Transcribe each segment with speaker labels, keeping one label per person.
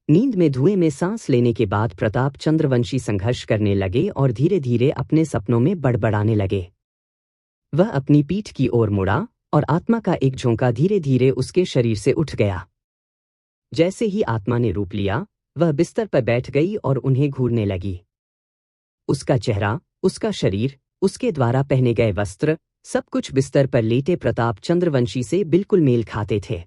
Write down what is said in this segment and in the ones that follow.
Speaker 1: नींद में धुएं में सांस लेने के बाद प्रताप चंद्रवंशी संघर्ष करने लगे और धीरे धीरे अपने सपनों में बड़बड़ाने लगे। वह अपनी पीठ की ओर मुड़ा और आत्मा का एक झोंका धीरे धीरे उसके शरीर से उठ गया। जैसे ही आत्मा ने रूप लिया, वह बिस्तर पर बैठ गई और उन्हें घूरने लगी। उसका चेहरा, उसका शरीर, उसके द्वारा पहने गए वस्त्र, सब कुछ बिस्तर पर लेटे प्रताप चंद्रवंशी से बिल्कुल मेल खाते थे।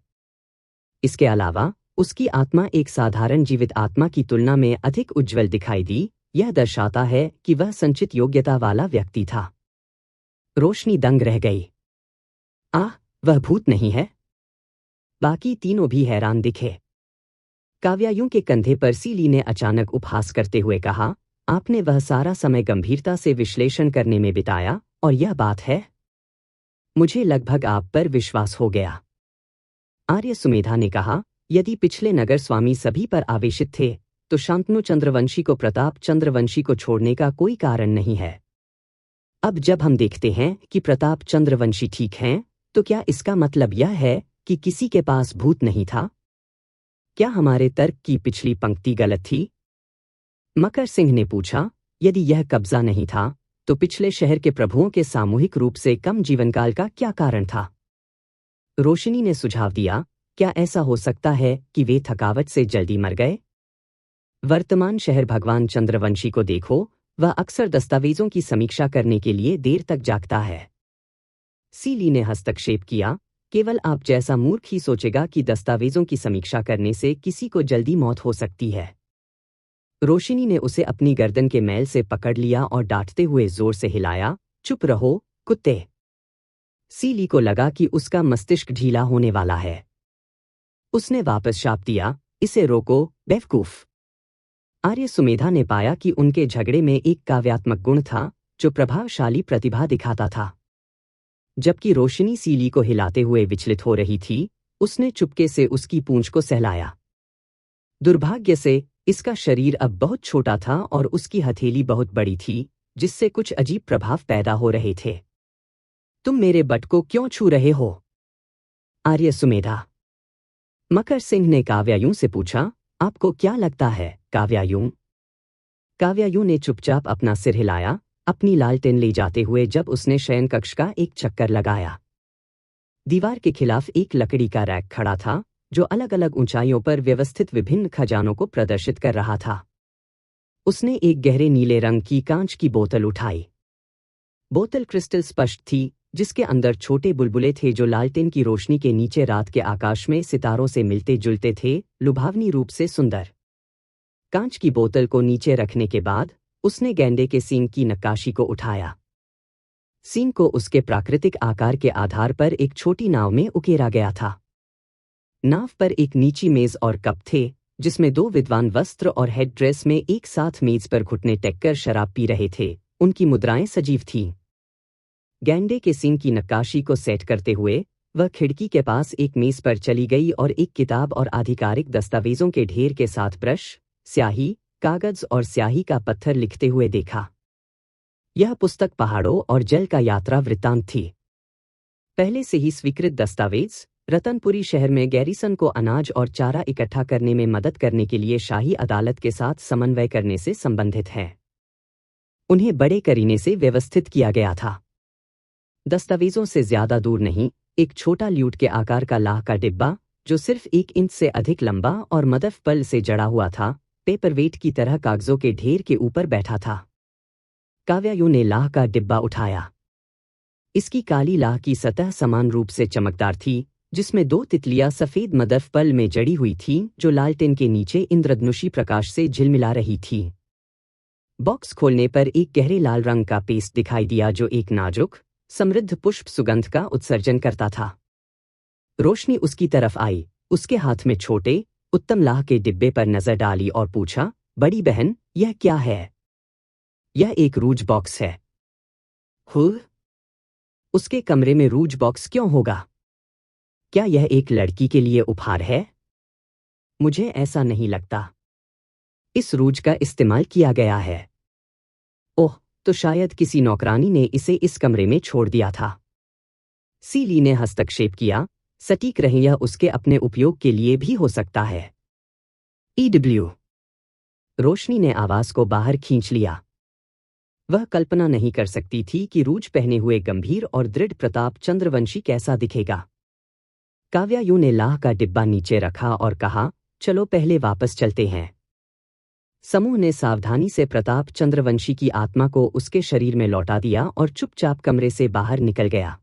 Speaker 1: इसके अलावा उसकी आत्मा एक साधारण जीवित आत्मा की तुलना में अधिक उज्ज्वल दिखाई दी। यह दर्शाता है कि वह संचित योग्यता वाला व्यक्ति था। रोशनी दंग रह गई। आह, वह भूत नहीं है? बाकी तीनों भी हैरान दिखे। काव्यायु के कंधे पर सीली ने अचानक उपहास करते हुए कहा, आपने वह सारा समय गंभीरता से विश्लेषण करने में बिताया, और यह बात है? मुझे लगभग आप पर विश्वास हो गया। आर्य सुमेधा ने कहा, यदि पिछले नगर स्वामी सभी पर आवेशित थे, तो शांतनु चंद्रवंशी को प्रताप चंद्रवंशी को छोड़ने का कोई कारण नहीं है। अब जब हम देखते हैं कि प्रताप चंद्रवंशी ठीक हैं, तो क्या इसका मतलब यह है कि किसी के पास भूत नहीं था? क्या हमारे तर्क की पिछली पंक्ति गलत थी? मकर सिंह ने पूछा, यदि यह कब्जा नहीं था, तो पिछले शहर के प्रभुओं के सामूहिक रूप से कम जीवनकाल का क्या कारण था? रोशनी ने सुझाव दिया, क्या ऐसा हो सकता है कि वे थकावट से जल्दी मर गए? वर्तमान शहर भगवान चंद्रवंशी को देखो, वह अक्सर दस्तावेजों की समीक्षा करने के लिए देर तक जागता है। सीली ने हस्तक्षेप किया, केवल आप जैसा मूर्ख ही सोचेगा कि दस्तावेजों की समीक्षा करने से किसी को जल्दी मौत हो सकती है। रोशनी ने उसे अपनी गर्दन के मैल से पकड़ लिया और डांटते हुए जोर से हिलाया, चुप रहो, कुत्ते। सीली को लगा कि उसका मस्तिष्क ढीला होने वाला है। उसने वापस शाप दिया, इसे रोको, बेवकूफ। आर्य सुमेधा ने पाया कि उनके झगड़े में एक काव्यात्मक गुण था जो प्रभावशाली प्रतिभा दिखाता था। जबकि रोशनी सीली को हिलाते हुए विचलित हो रही थी, उसने चुपके से उसकी पूंछ को सहलाया। दुर्भाग्य से इसका शरीर अब बहुत छोटा था और उसकी हथेली बहुत बड़ी थी, जिससे कुछ अजीब प्रभाव पैदा हो रहे थे। तुम मेरे बट को क्यों छू रहे हो? आर्य सुमेधा। मकर सिंह ने काव्यायु से पूछा, आपको क्या लगता है, काव्यायु? काव्यायु ने चुपचाप अपना सिर हिलाया, अपनी लालटेन ले जाते हुए जब उसने शयन कक्ष का एक चक्कर लगाया। दीवार के खिलाफ एक लकड़ी का रैक खड़ा था, जो अलग अलग ऊंचाइयों पर व्यवस्थित विभिन्न खजानों को प्रदर्शित कर रहा था। उसने एक गहरे नीले रंग की कांच की बोतल उठाई। बोतल क्रिस्टल स्पष्ट थी, जिसके अंदर छोटे बुलबुले थे जो लालटेन की रोशनी के नीचे रात के आकाश में सितारों से मिलते जुलते थे, लुभावनी रूप से सुंदर। कांच की बोतल को नीचे रखने के बाद उसने गैंडे के सींग की नक्काशी को उठाया। सींग को उसके प्राकृतिक आकार के आधार पर एक छोटी नाव में उकेरा गया था। नाव पर एक नीची मेज और कप थे, जिसमें दो विद्वान वस्त्र और हेड ड्रेस में एक साथ मेज पर घुटने टेककर शराब पी रहे थे। उनकी मुद्राएं सजीव थीं। गैंडे के सींग की नक्काशी को सेट करते हुए वह खिड़की के पास एक मेज पर चली गई और एक किताब और आधिकारिक दस्तावेजों के ढेर के साथ ब्रश, स्याही, कागज और स्याही का पत्थर लिखते हुए देखा। यह पुस्तक पहाड़ों और जल का यात्रा वृत्तांत थी। पहले से ही स्वीकृत दस्तावेज रतनपुरी शहर में गैरीसन को अनाज और चारा इकट्ठा करने में मदद करने के लिए शाही अदालत के साथ समन्वय करने से संबंधित है। उन्हें बड़े करीने से व्यवस्थित किया गया था। दस्तावेजों से ज्यादा दूर नहीं, एक छोटा ल्यूट के आकार का लाह का डिब्बा, जो सिर्फ 1 इंच से अधिक लंबा और मदफ पल से जड़ा हुआ था, पेपरवेट की तरह कागजों के ढेर के ऊपर बैठा था। काव्यायु ने लाह का डिब्बा उठाया। इसकी काली लाह की सतह समान रूप से चमकदार थी, जिसमें 2 तितलियां सफेद मदफ पल में जड़ी हुई थीं, जो लालटेन के नीचे इंद्रधनुषी प्रकाश से झिलमिला रही थी। बॉक्स खोलने पर एक गहरे लाल रंग का पेस्ट दिखाई दिया जो एक नाजुक, समृद्ध पुष्प सुगंध का उत्सर्जन करता था। रोशनी उसकी तरफ आई, उसके हाथ में छोटे, उत्तम लाह के डिब्बे पर नजर डाली और पूछा, बड़ी बहन, यह क्या है? यह एक रूज बॉक्स है। उसके कमरे में रूज बॉक्स क्यों होगा? क्या यह एक लड़की के लिए उपहार है? मुझे ऐसा नहीं लगता। इस रूज का इस्तेमाल किया गया है। ओह, तो शायद किसी नौकरानी ने इसे इस कमरे में छोड़ दिया था। सीली ने हस्तक्षेप किया, सटीक रहे, यह उसके अपने उपयोग के लिए भी हो सकता है। EW। रोशनी ने आवाज को बाहर खींच लिया। वह कल्पना नहीं कर सकती थी कि रूज पहने हुए गंभीर और दृढ़ प्रताप चंद्रवंशी कैसा दिखेगा। काव्यायु ने लाह का डिब्बा नीचे रखा और कहा, चलो पहले वापस चलते हैं। समूह ने सावधानी से प्रताप चंद्रवंशी की आत्मा को उसके शरीर में लौटा दिया और चुपचाप कमरे से बाहर निकल गया।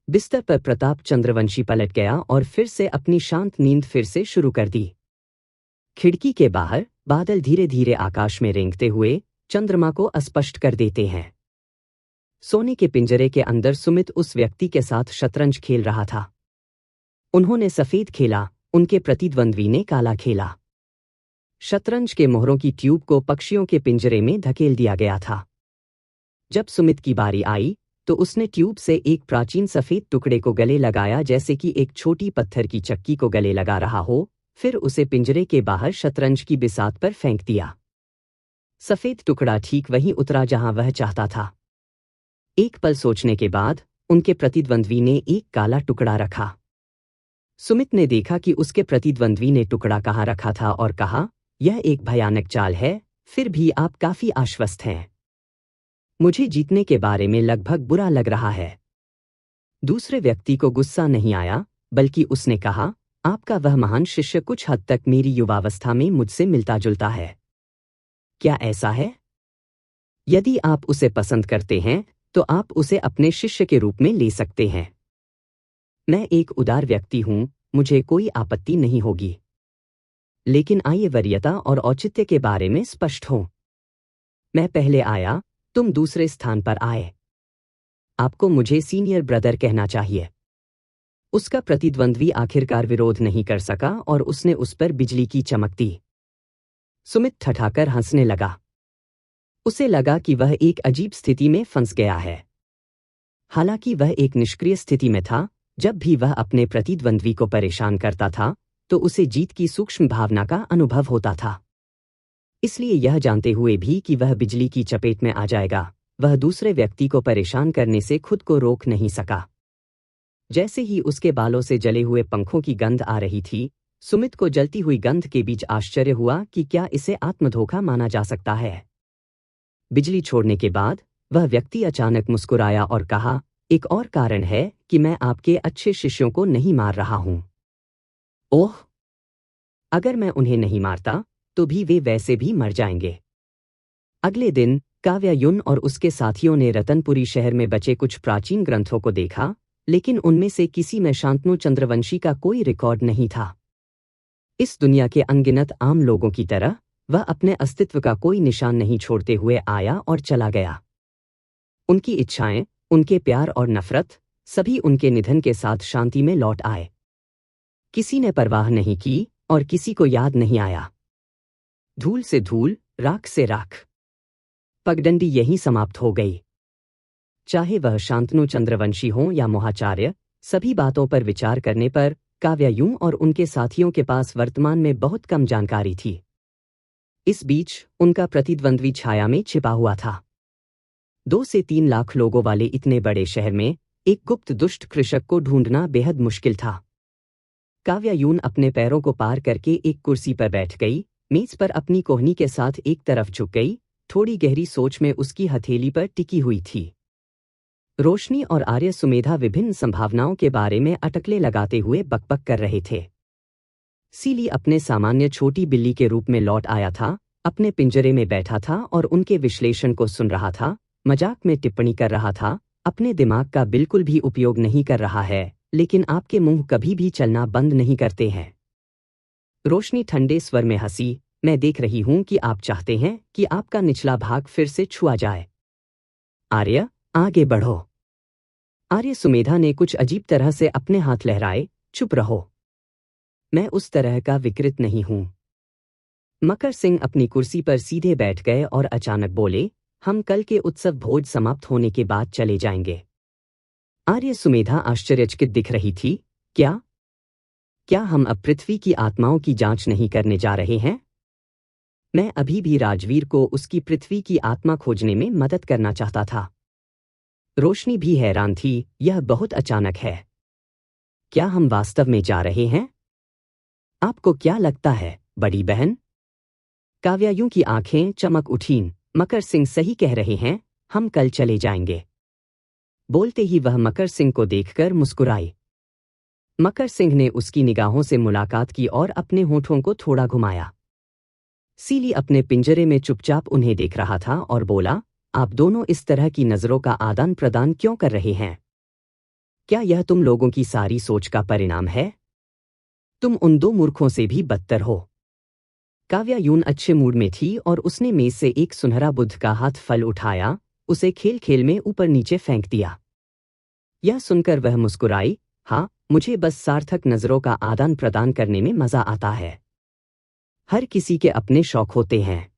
Speaker 1: बिस्तर पर प्रताप चंद्रवंशी पलट गया और फिर से अपनी शांत नींद फिर से शुरू कर दी। खिड़की के बाहर बादल धीरे धीरे आकाश में रेंगते हुए चंद्रमा को अस्पष्ट कर देते हैं। सोने के पिंजरे के अंदर सुमित उस व्यक्ति के साथ शतरंज खेल रहा था। उन्होंने सफेद खेला, उनके प्रतिद्वंद्वी ने काला खेला। शतरंज के मोहरों की ट्यूब को पक्षियों के पिंजरे में धकेल दिया गया था। जब सुमित की बारी आई तो उसने ट्यूब से एक प्राचीन सफेद टुकड़े को गले लगाया, जैसे कि एक छोटी पत्थर की चक्की को गले लगा रहा हो, फिर उसे पिंजरे के बाहर शतरंज की बिसात पर फेंक दिया। सफेद टुकड़ा ठीक वहीं उतरा जहां वह चाहता था। एक पल सोचने के बाद उनके प्रतिद्वंद्वी ने एक काला टुकड़ा रखा। सुमित ने देखा कि उसके प्रतिद्वंद्वी ने टुकड़ा कहाँ रखा था और कहा, यह एक भयानक चाल है, फिर भी आप काफी आश्वस्त हैं। मुझे जीतने के बारे में लगभग बुरा लग रहा है। दूसरे व्यक्ति को गुस्सा नहीं आया, बल्कि उसने कहा, आपका वह महान शिष्य कुछ हद तक मेरी युवावस्था में मुझसे मिलता जुलता है। क्या ऐसा है? यदि आप उसे पसंद करते हैं तो आप उसे अपने शिष्य के रूप में ले सकते हैं। मैं एक उदार व्यक्ति हूं, मुझे कोई आपत्ति नहीं होगी। लेकिन आइए वरीयता और औचित्य के बारे में स्पष्ट हो। मैं पहले आया, तुम दूसरे स्थान पर आए। आपको मुझे सीनियर ब्रदर कहना चाहिए। उसका प्रतिद्वंद्वी आखिरकार विरोध नहीं कर सका और उसने उस पर बिजली की चमक दी। सुमित ठठाकर हंसने लगा। उसे लगा कि वह एक अजीब स्थिति में फंस गया है। हालांकि वह एक निष्क्रिय स्थिति में था, जब भी वह अपने प्रतिद्वंद्वी को परेशान करता था तो उसे जीत की सूक्ष्म भावना का अनुभव होता था। इसलिए यह जानते हुए भी कि वह बिजली की चपेट में आ जाएगा, वह दूसरे व्यक्ति को परेशान करने से खुद को रोक नहीं सका। जैसे ही उसके बालों से जले हुए पंखों की गंध आ रही थी, सुमित को जलती हुई गंध के बीच आश्चर्य हुआ कि क्या इसे आत्मधोखा माना जा सकता है। बिजली छोड़ने के बाद वह व्यक्ति अचानक मुस्कुराया और कहा, एक और कारण है कि मैं आपके अच्छे शिष्यों को नहीं मार रहा हूं। ओह, अगर मैं उन्हें नहीं मारता तो भी वे वैसे भी मर जाएंगे। अगले दिन काव्यायुन और उसके साथियों ने रतनपुरी शहर में बचे कुछ प्राचीन ग्रंथों को देखा, लेकिन उनमें से किसी में शांतनु चंद्रवंशी का कोई रिकॉर्ड नहीं था। इस दुनिया के अनगिनत आम लोगों की तरह वह अपने अस्तित्व का कोई निशान नहीं छोड़ते हुए आया और चला गया। उनकी इच्छाएं, उनके प्यार और नफरत, सभी उनके निधन के साथ शांति में लौट आए। किसी ने परवाह नहीं की और किसी को याद नहीं आया। धूल से धूल, राख से राख। पगडंडी यहीं समाप्त हो गई। चाहे वह शांतनु चंद्रवंशी हो या मोहाचार्य, सभी बातों पर विचार करने पर काव्यायुं और उनके साथियों के पास वर्तमान में बहुत कम जानकारी थी। इस बीच उनका प्रतिद्वंद्वी छाया में छिपा हुआ था। 2 से 3 लाख लोगों वाले इतने बड़े शहर में एक गुप्त दुष्ट कृषक को ढूंढना बेहद मुश्किल था। काव्यायुन अपने पैरों को पार करके एक कुर्सी पर बैठ गई, मेज पर अपनी कोहनी के साथ एक तरफ झुक गई, थोड़ी गहरी सोच में उसकी हथेली पर टिकी हुई थी। रोशनी और आर्य सुमेधा विभिन्न संभावनाओं के बारे में अटकलें लगाते हुए बकबक कर रहे थे। सीली अपने सामान्य छोटी बिल्ली के रूप में लौट आया था, अपने पिंजरे में बैठा था और उनके विश्लेषण को सुन रहा था, मजाक में टिप्पणी कर रहा था, अपने दिमाग का बिल्कुल भी उपयोग नहीं कर रहा है, लेकिन आपके मुंह कभी भी चलना बंद नहीं करते हैं। रोशनी ठंडे स्वर में हंसी, मैं देख रही हूं कि आप चाहते हैं कि आपका निचला भाग फिर से छुआ जाए। आर्य, आगे बढ़ो। आर्य सुमेधा ने कुछ अजीब तरह से अपने हाथ लहराए, चुप रहो। मैं उस तरह का विकृत नहीं हूं। मकर सिंह अपनी कुर्सी पर सीधे बैठ गए और अचानक बोले, हम कल के उत्सव भोज समाप्त होने के बाद चले जाएंगे। आर्य सुमेधा आश्चर्यचकित दिख रही थी। क्या हम अब पृथ्वी की आत्माओं की जांच नहीं करने जा रहे हैं? मैं अभी भी राजवीर को उसकी पृथ्वी की आत्मा खोजने में मदद करना चाहता था। रोशनी भी हैरान थी, यह बहुत अचानक है। क्या हम वास्तव में जा रहे हैं? आपको क्या लगता है? बड़ी बहन? काव्यायु की आंखें चमक उठीं। मकर सिंह सही कह रहे हैं, हम कल चले जाएंगे। बोलते ही वह मकर सिंह को देखकर मुस्कुराई। मकर सिंह ने उसकी निगाहों से मुलाकात की और अपने होठों को थोड़ा घुमाया। सीली अपने पिंजरे में चुपचाप उन्हें देख रहा था और बोला, आप दोनों इस तरह की नजरों का आदान प्रदान क्यों कर रहे हैं? क्या यह तुम लोगों की सारी सोच का परिणाम है? तुम उन दो मूर्खों से भी बदतर हो। काव्यायून अच्छे मूड में थी और उसने मेज से एक सुनहरा बुद्ध का हाथ फल उठाया, उसे खेल खेल में ऊपर नीचे फेंक दिया। यह सुनकर वह मुस्कुराई, हाँ, मुझे बस सार्थक नजरों का आदान प्रदान करने में मजा आता है। हर किसी के अपने शौक होते हैं।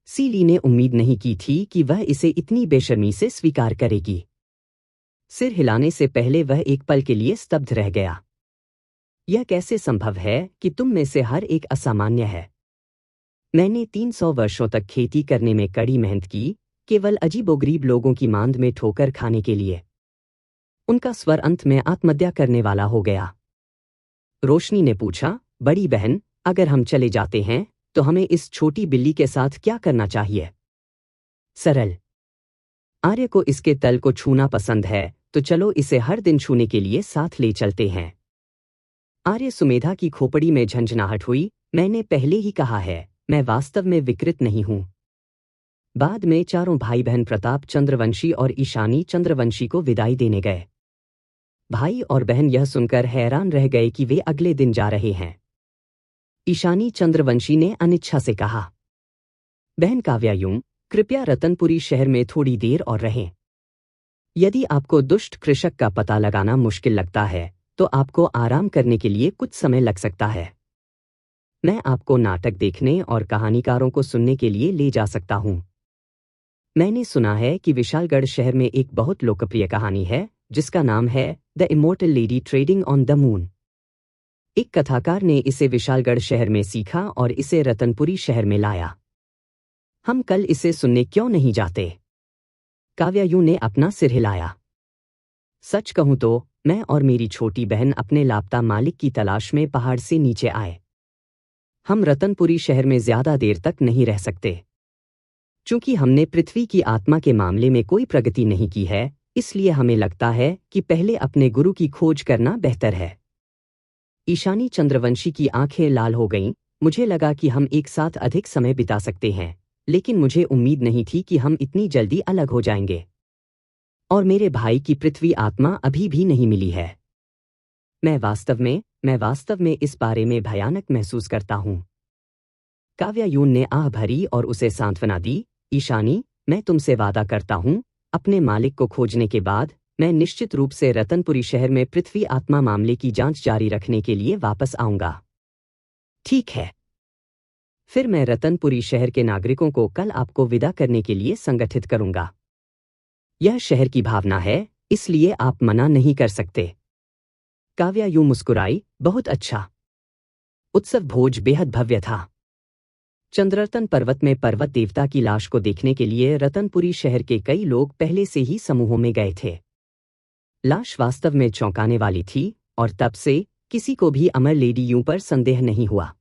Speaker 1: सीली ने उम्मीद नहीं की थी कि वह इसे इतनी बेशर्मी से स्वीकार करेगी। सिर हिलाने से पहले वह एक पल के लिए स्तब्ध रह गया। यह कैसे संभव है कि तुम में से हर एक असामान्य है? मैंने 300 वर्षों तक खेती करने में कड़ी मेहनत की, केवल अजीबोगरीब लोगों की मांद में ठोकर खाने के लिए। उनका स्वर अंत में आत्महत्या करने वाला हो गया। रोशनी ने पूछा, बड़ी बहन, अगर हम चले जाते हैं तो हमें इस छोटी बिल्ली के साथ क्या करना चाहिए? सरल। आर्य को इसके तल को छूना पसंद है, तो चलो इसे हर दिन छूने के लिए साथ ले चलते हैं। आर्य सुमेधा की खोपड़ी में झंझनाहट हुई, मैंने पहले ही कहा है, मैं वास्तव में विकृत नहीं हूं। बाद में चारों भाई बहन प्रताप चंद्रवंशी और ईशानी चंद्रवंशी को विदाई देने गए। भाई और बहन यह सुनकर हैरान रह गए कि वे अगले दिन जा रहे हैं। ईशानी चंद्रवंशी ने अनिच्छा से कहा, बहन काव्यायूं, कृपया रतनपुरी शहर में थोड़ी देर और रहें। यदि आपको दुष्ट कृषक का पता लगाना मुश्किल लगता है तो आपको आराम करने के लिए कुछ समय लग सकता है। मैं आपको नाटक देखने और कहानीकारों को सुनने के लिए ले जा सकता हूं। मैंने सुना है कि विशालगढ़ शहर में एक बहुत लोकप्रिय कहानी है जिसका नाम है the immortal lady trading on the moon. एक कथाकार ने इसे विशालगढ़ शहर में सीखा और इसे रतनपुरी शहर में लाया। हम कल इसे सुनने क्यों नहीं जाते? काव्यायु ने अपना सिर हिलाया। सच कहूं तो मैं और मेरी छोटी बहन अपने लापता मालिक की तलाश में पहाड़ से नीचे आए। हम रतनपुरी शहर में ज्यादा देर तक नहीं रह सकते। चूंकि हमने पृथ्वी की आत्मा के मामले में कोई प्रगति नहीं की है, इसलिए हमें लगता है कि पहले अपने गुरु की खोज करना बेहतर है। ईशानी चंद्रवंशी की आंखें लाल हो गईं। मुझे लगा कि हम एक साथ अधिक समय बिता सकते हैं, लेकिन मुझे उम्मीद नहीं थी कि हम इतनी जल्दी अलग हो जाएंगे। और मेरे भाई की पृथ्वी आत्मा अभी भी नहीं मिली है। मैं वास्तव में इस बारे में भयानक महसूस करता हूं। काव्यायून ने आह भरी और उसे सांत्वना दी, ईशानी, मैं तुमसे वादा करता हूं, अपने मालिक को खोजने के बाद मैं निश्चित रूप से रतनपुरी शहर में पृथ्वी आत्मा मामले की जांच जारी रखने के लिए वापस आऊंगा। ठीक है। फिर मैं रतनपुरी शहर के नागरिकों को कल आपको विदा करने के लिए संगठित करूंगा। यह शहर की भावना है, इसलिए आप मना नहीं कर सकते। काव्यायु मुस्कुराई, बहुत अच्छा। उत्सव भोज बेहद भव्य था। चंद्ररतन पर्वत में पर्वत देवता की लाश को देखने के लिए रतनपुरी शहर के कई लोग पहले से ही समूहों में गए थे। लाश वास्तव में चौंकाने वाली थी और तब से किसी को भी अमर लेडी यूं पर संदेह नहीं हुआ।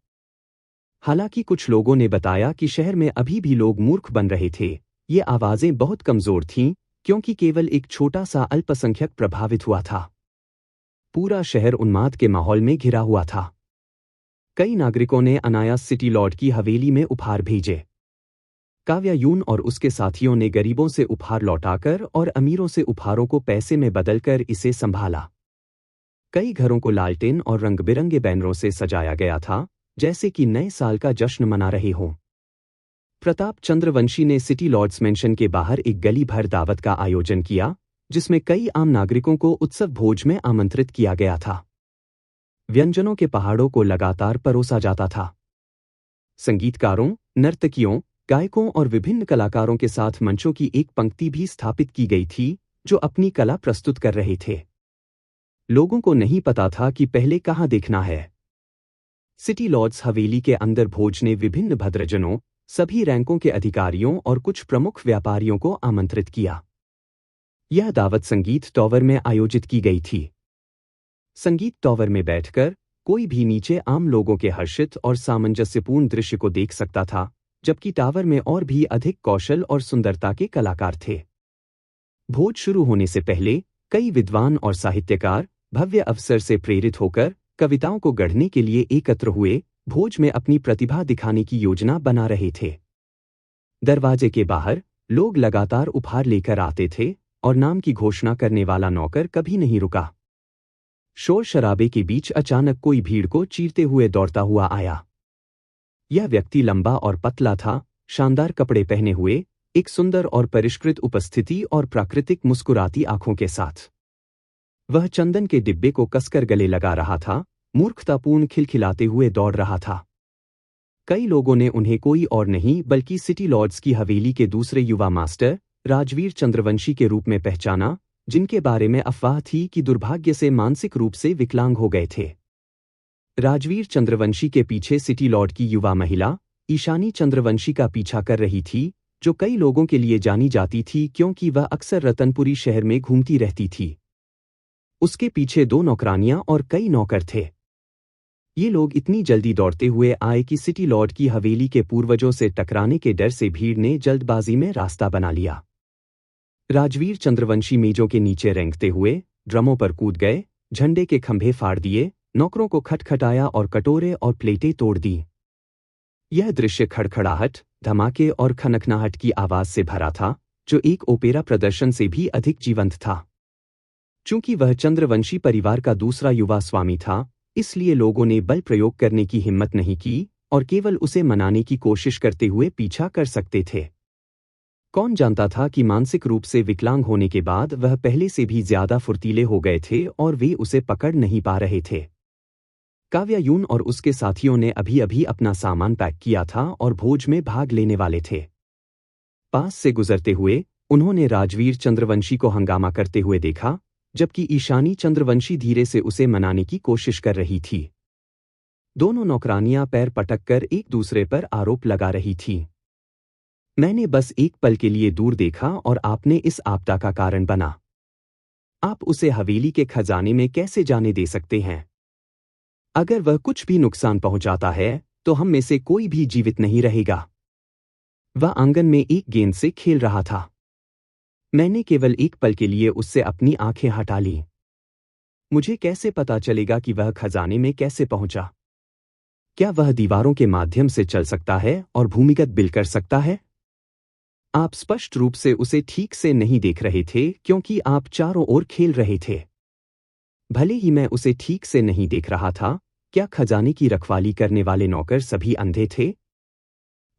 Speaker 1: हालांकि कुछ लोगों ने बताया कि शहर में अभी भी लोग मूर्ख बन रहे थे। ये आवाजें बहुत कमजोर थीं, क्योंकि केवल एक छोटा सा अल्पसंख्यक प्रभावित हुआ था। पूरा शहर उन्माद के माहौल में घिरा हुआ था। कई नागरिकों ने अनायास सिटी लॉर्ड की हवेली में उपहार भेजे। काव्यायून और उसके साथियों ने गरीबों से उपहार लौटाकर और अमीरों से उपहारों को पैसे में बदलकर इसे संभाला। कई घरों को लालटेन और रंग-बिरंगे बैनरों से सजाया गया था, जैसे कि नए साल का जश्न मना रहे हों। प्रताप चंद्रवंशी ने सिटी लॉर्ड्स मेंशन के बाहर एक गली भर दावत का आयोजन किया, जिसमें कई आम नागरिकों को उत्सव भोज में आमंत्रित किया गया था। व्यंजनों के पहाड़ों को लगातार परोसा जाता था। संगीतकारों, नर्तकियों, गायकों और विभिन्न कलाकारों के साथ मंचों की एक पंक्ति भी स्थापित की गई थी, जो अपनी कला प्रस्तुत कर रहे थे। लोगों को नहीं पता था कि पहले कहाँ देखना है। सिटी लॉर्ड्स हवेली के अंदर भोज ने विभिन्न भद्रजनों, सभी रैंकों के अधिकारियों और कुछ प्रमुख व्यापारियों को आमंत्रित किया। यह दावत संगीत टॉवर में आयोजित की गई थी। संगीत टॉवर में बैठकर कोई भी नीचे आम लोगों के हर्षित और सामंजस्यपूर्ण दृश्य को देख सकता था, जबकि टावर में और भी अधिक कौशल और सुंदरता के कलाकार थे। भोज शुरू होने से पहले कई विद्वान और साहित्यकार भव्य अवसर से प्रेरित होकर कविताओं को गढ़ने के लिए एकत्र हुए भोज में अपनी प्रतिभा दिखाने की योजना बना रहे थे। दरवाजे के बाहर लोग लगातार उपहार लेकर आते थे और नाम की घोषणा करने वाला नौकर कभी नहीं रुका। शोर शराबे के बीच अचानक कोई भीड़ को चीरते हुए दौड़ता हुआ आया। यह व्यक्ति लंबा और पतला था, शानदार कपड़े पहने हुए, एक सुंदर और परिष्कृत उपस्थिति और प्राकृतिक मुस्कुराती आंखों के साथ। वह चंदन के डिब्बे को कसकर गले लगा रहा था, मूर्खतापूर्ण खिलखिलाते हुए दौड़ रहा था। कई लोगों ने उन्हें कोई और नहीं बल्कि सिटी लॉर्ड्स की हवेली के दूसरे युवा मास्टर राजवीर चंद्रवंशी के रूप में पहचाना, जिनके बारे में अफवाह थी कि दुर्भाग्य से मानसिक रूप से विकलांग हो गए थे। राजवीर चंद्रवंशी के पीछे सिटी लॉर्ड की युवा महिला ईशानी चंद्रवंशी का पीछा कर रही थी, जो कई लोगों के लिए जानी जाती थी क्योंकि वह अक्सर रतनपुरी शहर में घूमती रहती थी। उसके पीछे 2 नौकरानियां और कई नौकर थे। ये लोग इतनी जल्दी दौड़ते हुए आए कि सिटी लॉर्ड की हवेली के पूर्वजों से टकराने के डर से भीड़ ने जल्दबाजी में रास्ता बना लिया। राजवीर चंद्रवंशी मेजों के नीचे रेंगते हुए ड्रमों पर कूद गए, झंडे के खंभे फाड़ दिए, नौकरों को खटखटाया और कटोरे और प्लेटें तोड़ दी। यह दृश्य खड़खड़ाहट, धमाके और खनखनाहट की आवाज से भरा था, जो एक ओपेरा प्रदर्शन से भी अधिक जीवंत था। चूंकि वह चंद्रवंशी परिवार का दूसरा युवा स्वामी था, इसलिए लोगों ने बल प्रयोग करने की हिम्मत नहीं की और केवल उसे मनाने की कोशिश करते हुए पीछा कर सकते थे। कौन जानता था कि मानसिक रूप से विकलांग होने के बाद वह पहले से भी ज्यादा फुर्तीले हो गए थे और वे उसे पकड़ नहीं पा रहे थे। काव्यायून और उसके साथियों ने अभी-अभी अपना सामान पैक किया था और भोज में भाग लेने वाले थे। पास से गुजरते हुए उन्होंने राजवीर चंद्रवंशी को हंगामा करते हुए देखा, जबकि ईशानी चंद्रवंशी धीरे से उसे मनाने की कोशिश कर रही थी। दोनों नौकरानियां पैर पटककर एक दूसरे पर आरोप लगा रही थीं। मैंने बस एक पल के लिए दूर देखा और आपने इस आपदा का कारण बना। आप उसे हवेली के खजाने में कैसे जाने दे सकते हैं? अगर वह कुछ भी नुकसान पहुंचाता है, तो हम में से कोई भी जीवित नहीं रहेगा। वह आंगन में एक गेंद से खेल रहा था। मैंने केवल एक पल के लिए उससे अपनी आंखें हटा लीं। मुझे कैसे पता चलेगा कि वह खजाने में कैसे पहुंचा? क्या वह दीवारों के माध्यम से चल सकता है और भूमिगत बिल कर सकता है? आप स्पष्ट रूप से उसे ठीक से नहीं देख रहे थे क्योंकि आप चारों ओर खेल रहे थे। भले ही मैं उसे ठीक से नहीं देख रहा था, क्या खजाने की रखवाली करने वाले नौकर सभी अंधे थे?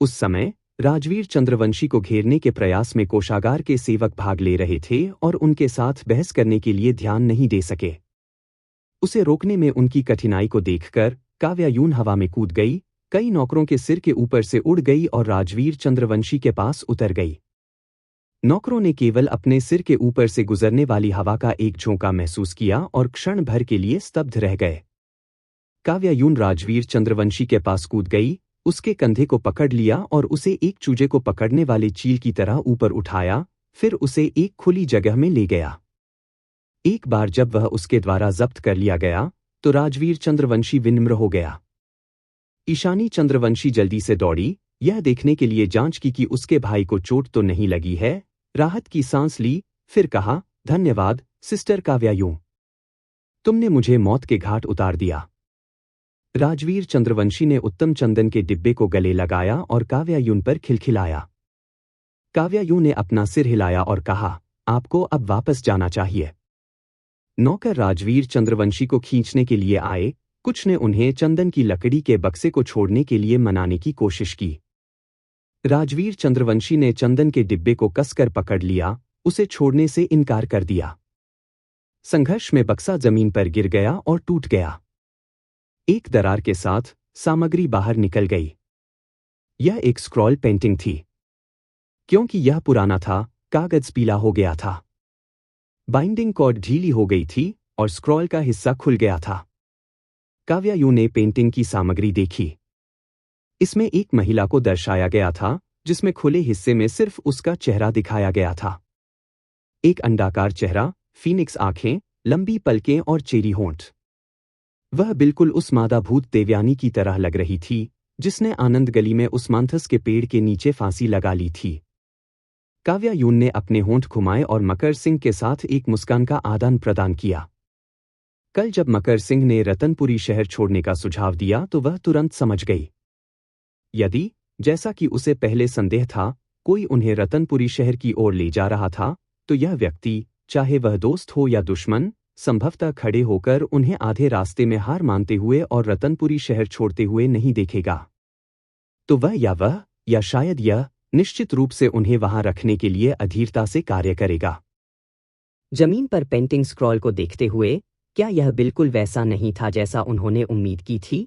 Speaker 1: उस समय राजवीर चंद्रवंशी को घेरने के प्रयास में कोषागार के सेवक भाग ले रहे थे और उनके साथ बहस करने के लिए ध्यान नहीं दे सके। उसे रोकने में उनकी कठिनाई को देखकर काव्यायून हवा में कूद गई, कई नौकरों के सिर के ऊपर से उड़ गई और राजवीर चंद्रवंशी के पास उतर गई। नौकरों ने केवल अपने सिर के ऊपर से गुजरने वाली हवा का एक झोंका महसूस किया और क्षण भर के लिए स्तब्ध रह गए। काव्यायून राजवीर चंद्रवंशी के पास कूद गई, उसके कंधे को पकड़ लिया और उसे एक चूजे को पकड़ने वाले चील की तरह ऊपर उठाया, फिर उसे एक खुली जगह में ले गया। एक बार जब वह उसके द्वारा जब्त कर लिया गया, तो राजवीर चंद्रवंशी विनम्र हो गया। ईशानी चंद्रवंशी जल्दी से दौड़ी, यह देखने के लिए जांच की कि उसके भाई को चोट तो नहीं लगी है। राहत की सांस ली, फिर कहा, धन्यवाद सिस्टर काव्यायून, तुमने मुझे मौत के घाट उतार दिया। राजवीर चंद्रवंशी ने उत्तम चंदन के डिब्बे को गले लगाया और काव्यायून पर खिलखिलाया। काव्यायून ने अपना सिर हिलाया और कहा, आपको अब वापस जाना चाहिए। नौकर राजवीर चंद्रवंशी को खींचने के लिए आए, कुछ ने उन्हें चंदन की लकड़ी के बक्से को छोड़ने के लिए मनाने की कोशिश की। राजवीर चंद्रवंशी ने चंदन के डिब्बे को कसकर पकड़ लिया, उसे छोड़ने से इनकार कर दिया। संघर्ष में बक्सा जमीन पर गिर गया और टूट गया। एक दरार के साथ सामग्री बाहर निकल गई। यह एक स्क्रॉल पेंटिंग थी। क्योंकि यह पुराना था, कागज पीला हो गया था। बाइंडिंग कॉर्ड ढीली हो गई थी और स्क्रॉल का हिस्सा खुल गया था। काव्यायून ने पेंटिंग की सामग्री देखी। इसमें एक महिला को दर्शाया गया था, जिसमें खुले हिस्से में सिर्फ उसका चेहरा दिखाया गया था। एक अंडाकार चेहरा, फीनिक्स आंखें, लंबी पलकें और चेरी होंठ।
Speaker 2: वह बिल्कुल उस मादा भूत देवयानी की तरह लग रही थी जिसने आनंद गली में उस मांथस के पेड़ के नीचे फांसी लगा ली थी। काव्यायून ने अपने होंठ घुमाए और मकर सिंह के साथ एक मुस्कान का आदान प्रदान किया। कल जब मकर सिंह ने रतनपुरी शहर छोड़ने का सुझाव दिया तो वह तुरंत समझ गई। यदि, जैसा कि उसे पहले संदेह था, कोई उन्हें रतनपुरी शहर की ओर ले जा रहा था, तो यह व्यक्ति, चाहे वह दोस्त हो या दुश्मन, संभवतः खड़े होकर उन्हें आधे रास्ते में हार मानते हुए और रतनपुरी शहर छोड़ते हुए नहीं देखेगा। तो वह या शायद यह निश्चित रूप से उन्हें वहां रखने के लिए अधीरता से कार्य करेगा।
Speaker 1: जमीन पर पेंटिंग स्क्रॉल को देखते हुए, क्या यह बिल्कुल वैसा नहीं था जैसा उन्होंने उम्मीद की थी?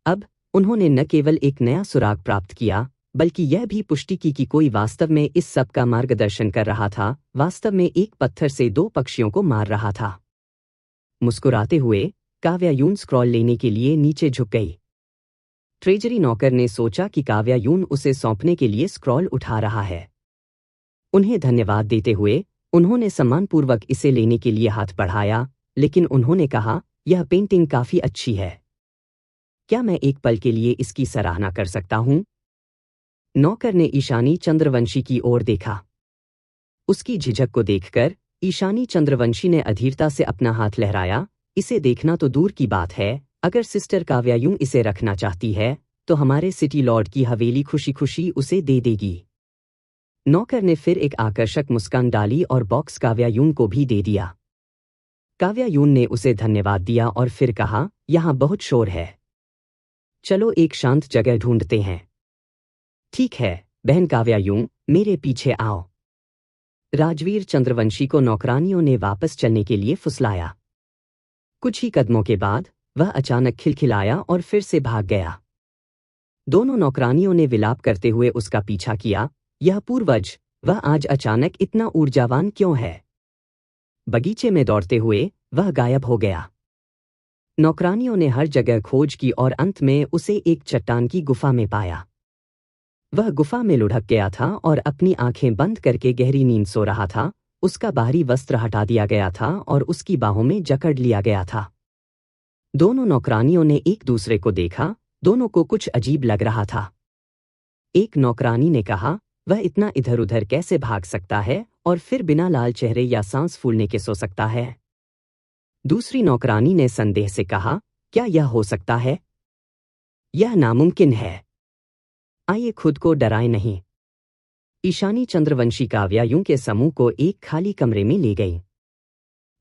Speaker 1: अब उन्होंने न केवल एक नया सुराग प्राप्त किया, बल्कि यह भी पुष्टि की कि कोई वास्तव में इस सब का मार्गदर्शन कर रहा था, वास्तव में एक पत्थर से 2 पक्षियों को मार रहा था। मुस्कुराते हुए काव्यायून स्क्रॉल लेने के लिए नीचे झुक गई। ट्रेजरी नौकर ने सोचा कि काव्यायून उसे सौंपने के लिए स्क्रॉल उठा रहा है। उन्हें धन्यवाद देते हुए उन्होंने सम्मानपूर्वक इसे लेने के लिए हाथ बढ़ाया, लेकिन उन्होंने कहा, यह पेंटिंग काफी अच्छी है। क्या मैं एक पल के लिए इसकी सराहना कर सकता हूं? नौकर ने ईशानी चंद्रवंशी की ओर देखा। उसकी झिझक को देखकर ईशानी चंद्रवंशी ने अधीरता से अपना हाथ लहराया। इसे देखना तो दूर की बात है, अगर सिस्टर काव्यायून इसे रखना चाहती है तो हमारे सिटी लॉर्ड की हवेली खुशी खुशी उसे दे देगी। नौकर ने फिर एक आकर्षक मुस्कान डाली और बॉक्स काव्यायून को भी दे दिया। काव्यायून ने उसे धन्यवाद दिया और फिर कहा, यहां बहुत शोर है, चलो एक शांत जगह ढूंढते हैं। ठीक है बहन काव्यायून, मेरे पीछे आओ। राजवीर चंद्रवंशी को नौकरानियों ने वापस चलने के लिए फुसलाया। कुछ ही कदमों के बाद वह अचानक खिलखिलाया और फिर से भाग गया। दोनों नौकरानियों ने विलाप करते हुए उसका पीछा किया। यह पूर्वज, वह आज अचानक इतना ऊर्जावान क्यों है? बगीचे में दौड़ते हुए वह गायब हो गया। नौकरानियों ने हर जगह खोज की और अंत में उसे एक चट्टान की गुफा में पाया। वह गुफा में लुढ़क गया था और अपनी आंखें बंद करके गहरी नींद सो रहा था। उसका बाहरी वस्त्र हटा दिया गया था और उसकी बाहों में जकड़ लिया गया था। दोनों नौकरानियों ने एक दूसरे को देखा, दोनों को कुछ अजीब लग रहा था। एक नौकरानी ने कहा, वह इतना इधर उधर कैसे भाग सकता है और फिर बिना लाल चेहरे या सांस फूलने के सो सकता है? दूसरी नौकरानी ने संदेह से कहा, क्या यह हो सकता है? यह नामुमकिन है। आइए खुद को डराए नहीं। ईशानी चंद्रवंशी काव्यायून के समूह को एक खाली कमरे में ले गई।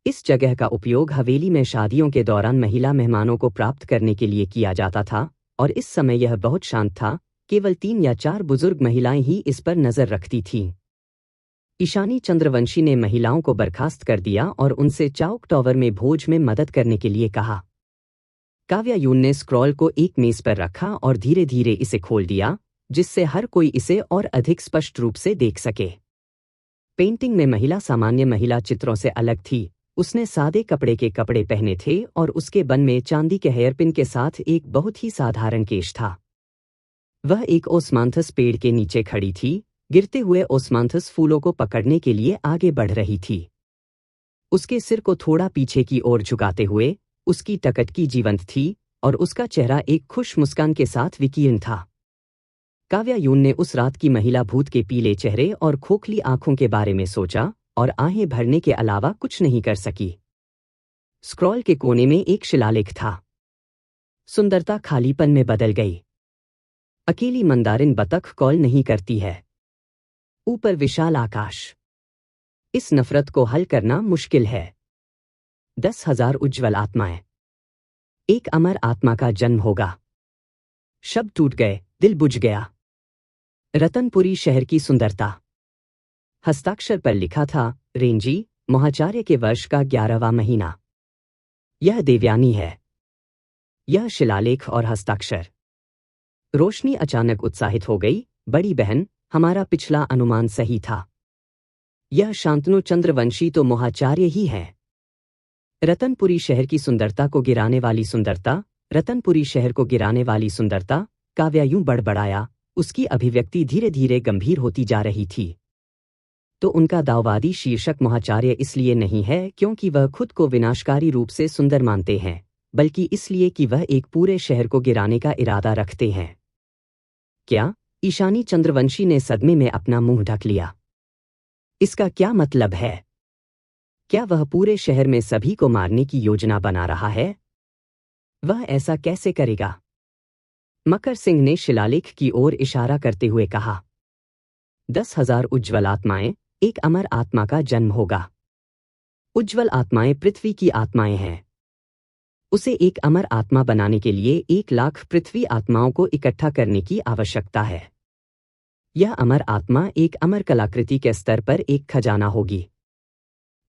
Speaker 1: इस जगह का उपयोग हवेली में शादियों के दौरान महिला मेहमानों को प्राप्त करने के लिए किया जाता था और इस समय यह बहुत शांत था। केवल 3 या 4 बुजुर्ग महिलाएं ही इस पर नजर रखती थीं। ईशानी चंद्रवंशी ने महिलाओं को बर्खास्त कर दिया और उनसे चाउक टॉवर में भोज में मदद करने के लिए कहा। काव्यायून ने स्क्रॉल को एक मेज पर रखा और धीरे धीरे इसे खोल दिया, जिससे हर कोई इसे और अधिक स्पष्ट रूप से देख सके। पेंटिंग में महिला सामान्य महिला चित्रों से अलग थी। उसने सादे कपड़े के कपड़े पहने थे और उसके बन में चांदी के हेयरपिन के साथ एक बहुत ही साधारण केश था। वह एक ओस्मांथस पेड़ के नीचे खड़ी थी, गिरते हुए ओस्मांथस फूलों को पकड़ने के लिए आगे बढ़ रही थी। उसके सिर को थोड़ा पीछे की ओर झुकाते हुए उसकी टकटकी जीवंत थी और उसका चेहरा एक खुश मुस्कान के साथ विकीर्ण था। काव्यायून ने उस रात की महिला भूत के पीले चेहरे और खोखली आंखों के बारे में सोचा और आहें भरने के अलावा कुछ नहीं कर सकी। स्क्रॉल के कोने में एक शिलालेख था। सुंदरता खालीपन में बदल गई। अकेली मंदारिन बतख कॉल नहीं करती है। ऊपर विशाल आकाश। इस नफरत को हल करना मुश्किल है। 10,000 उज्ज्वल आत्माएं। एक अमर आत्मा का जन्म होगा। शब्द टूट गए, दिल बुझ गया। रतनपुरी शहर की सुंदरता। हस्ताक्षर पर लिखा था, रेंजी, महाचार्य के वर्ष का 11वां महीना। यह देवयानी है। यह शिलालेख और हस्ताक्षर। रोशनी अचानक उत्साहित हो गई। बड़ी बहन, हमारा पिछला अनुमान सही था। यह शांतनु चंद्रवंशी तो महाचार्य ही है। रतनपुरी शहर की सुंदरता को गिराने वाली सुंदरता, रतनपुरी शहर को गिराने वाली सुंदरता। काव्यायूं बड़बड़ाया। उसकी अभिव्यक्ति धीरे धीरे गंभीर होती जा रही थी। तो उनका दाववादी शीर्षक महाचार्य इसलिए नहीं है क्योंकि वह खुद को विनाशकारी रूप से सुंदर मानते हैं, बल्कि इसलिए कि वह एक पूरे शहर को गिराने का इरादा रखते हैं। क्या? ईशानी चंद्रवंशी ने सदमे में अपना मुंह ढक लिया। इसका क्या मतलब है? क्या वह पूरे शहर में सभी को मारने की योजना बना रहा है? वह ऐसा कैसे करेगा? मकर सिंह ने शिलालेख की ओर इशारा करते हुए कहा। 10,000 उज्ज्वल आत्माएं, एक अमर आत्मा का जन्म होगा। उज्ज्वल आत्माएं पृथ्वी की आत्माएं हैं। उसे एक अमर आत्मा बनाने के लिए 1,00,000 पृथ्वी आत्माओं को इकट्ठा करने की आवश्यकता है। यह अमर आत्मा एक अमर कलाकृति के स्तर पर एक खजाना होगी।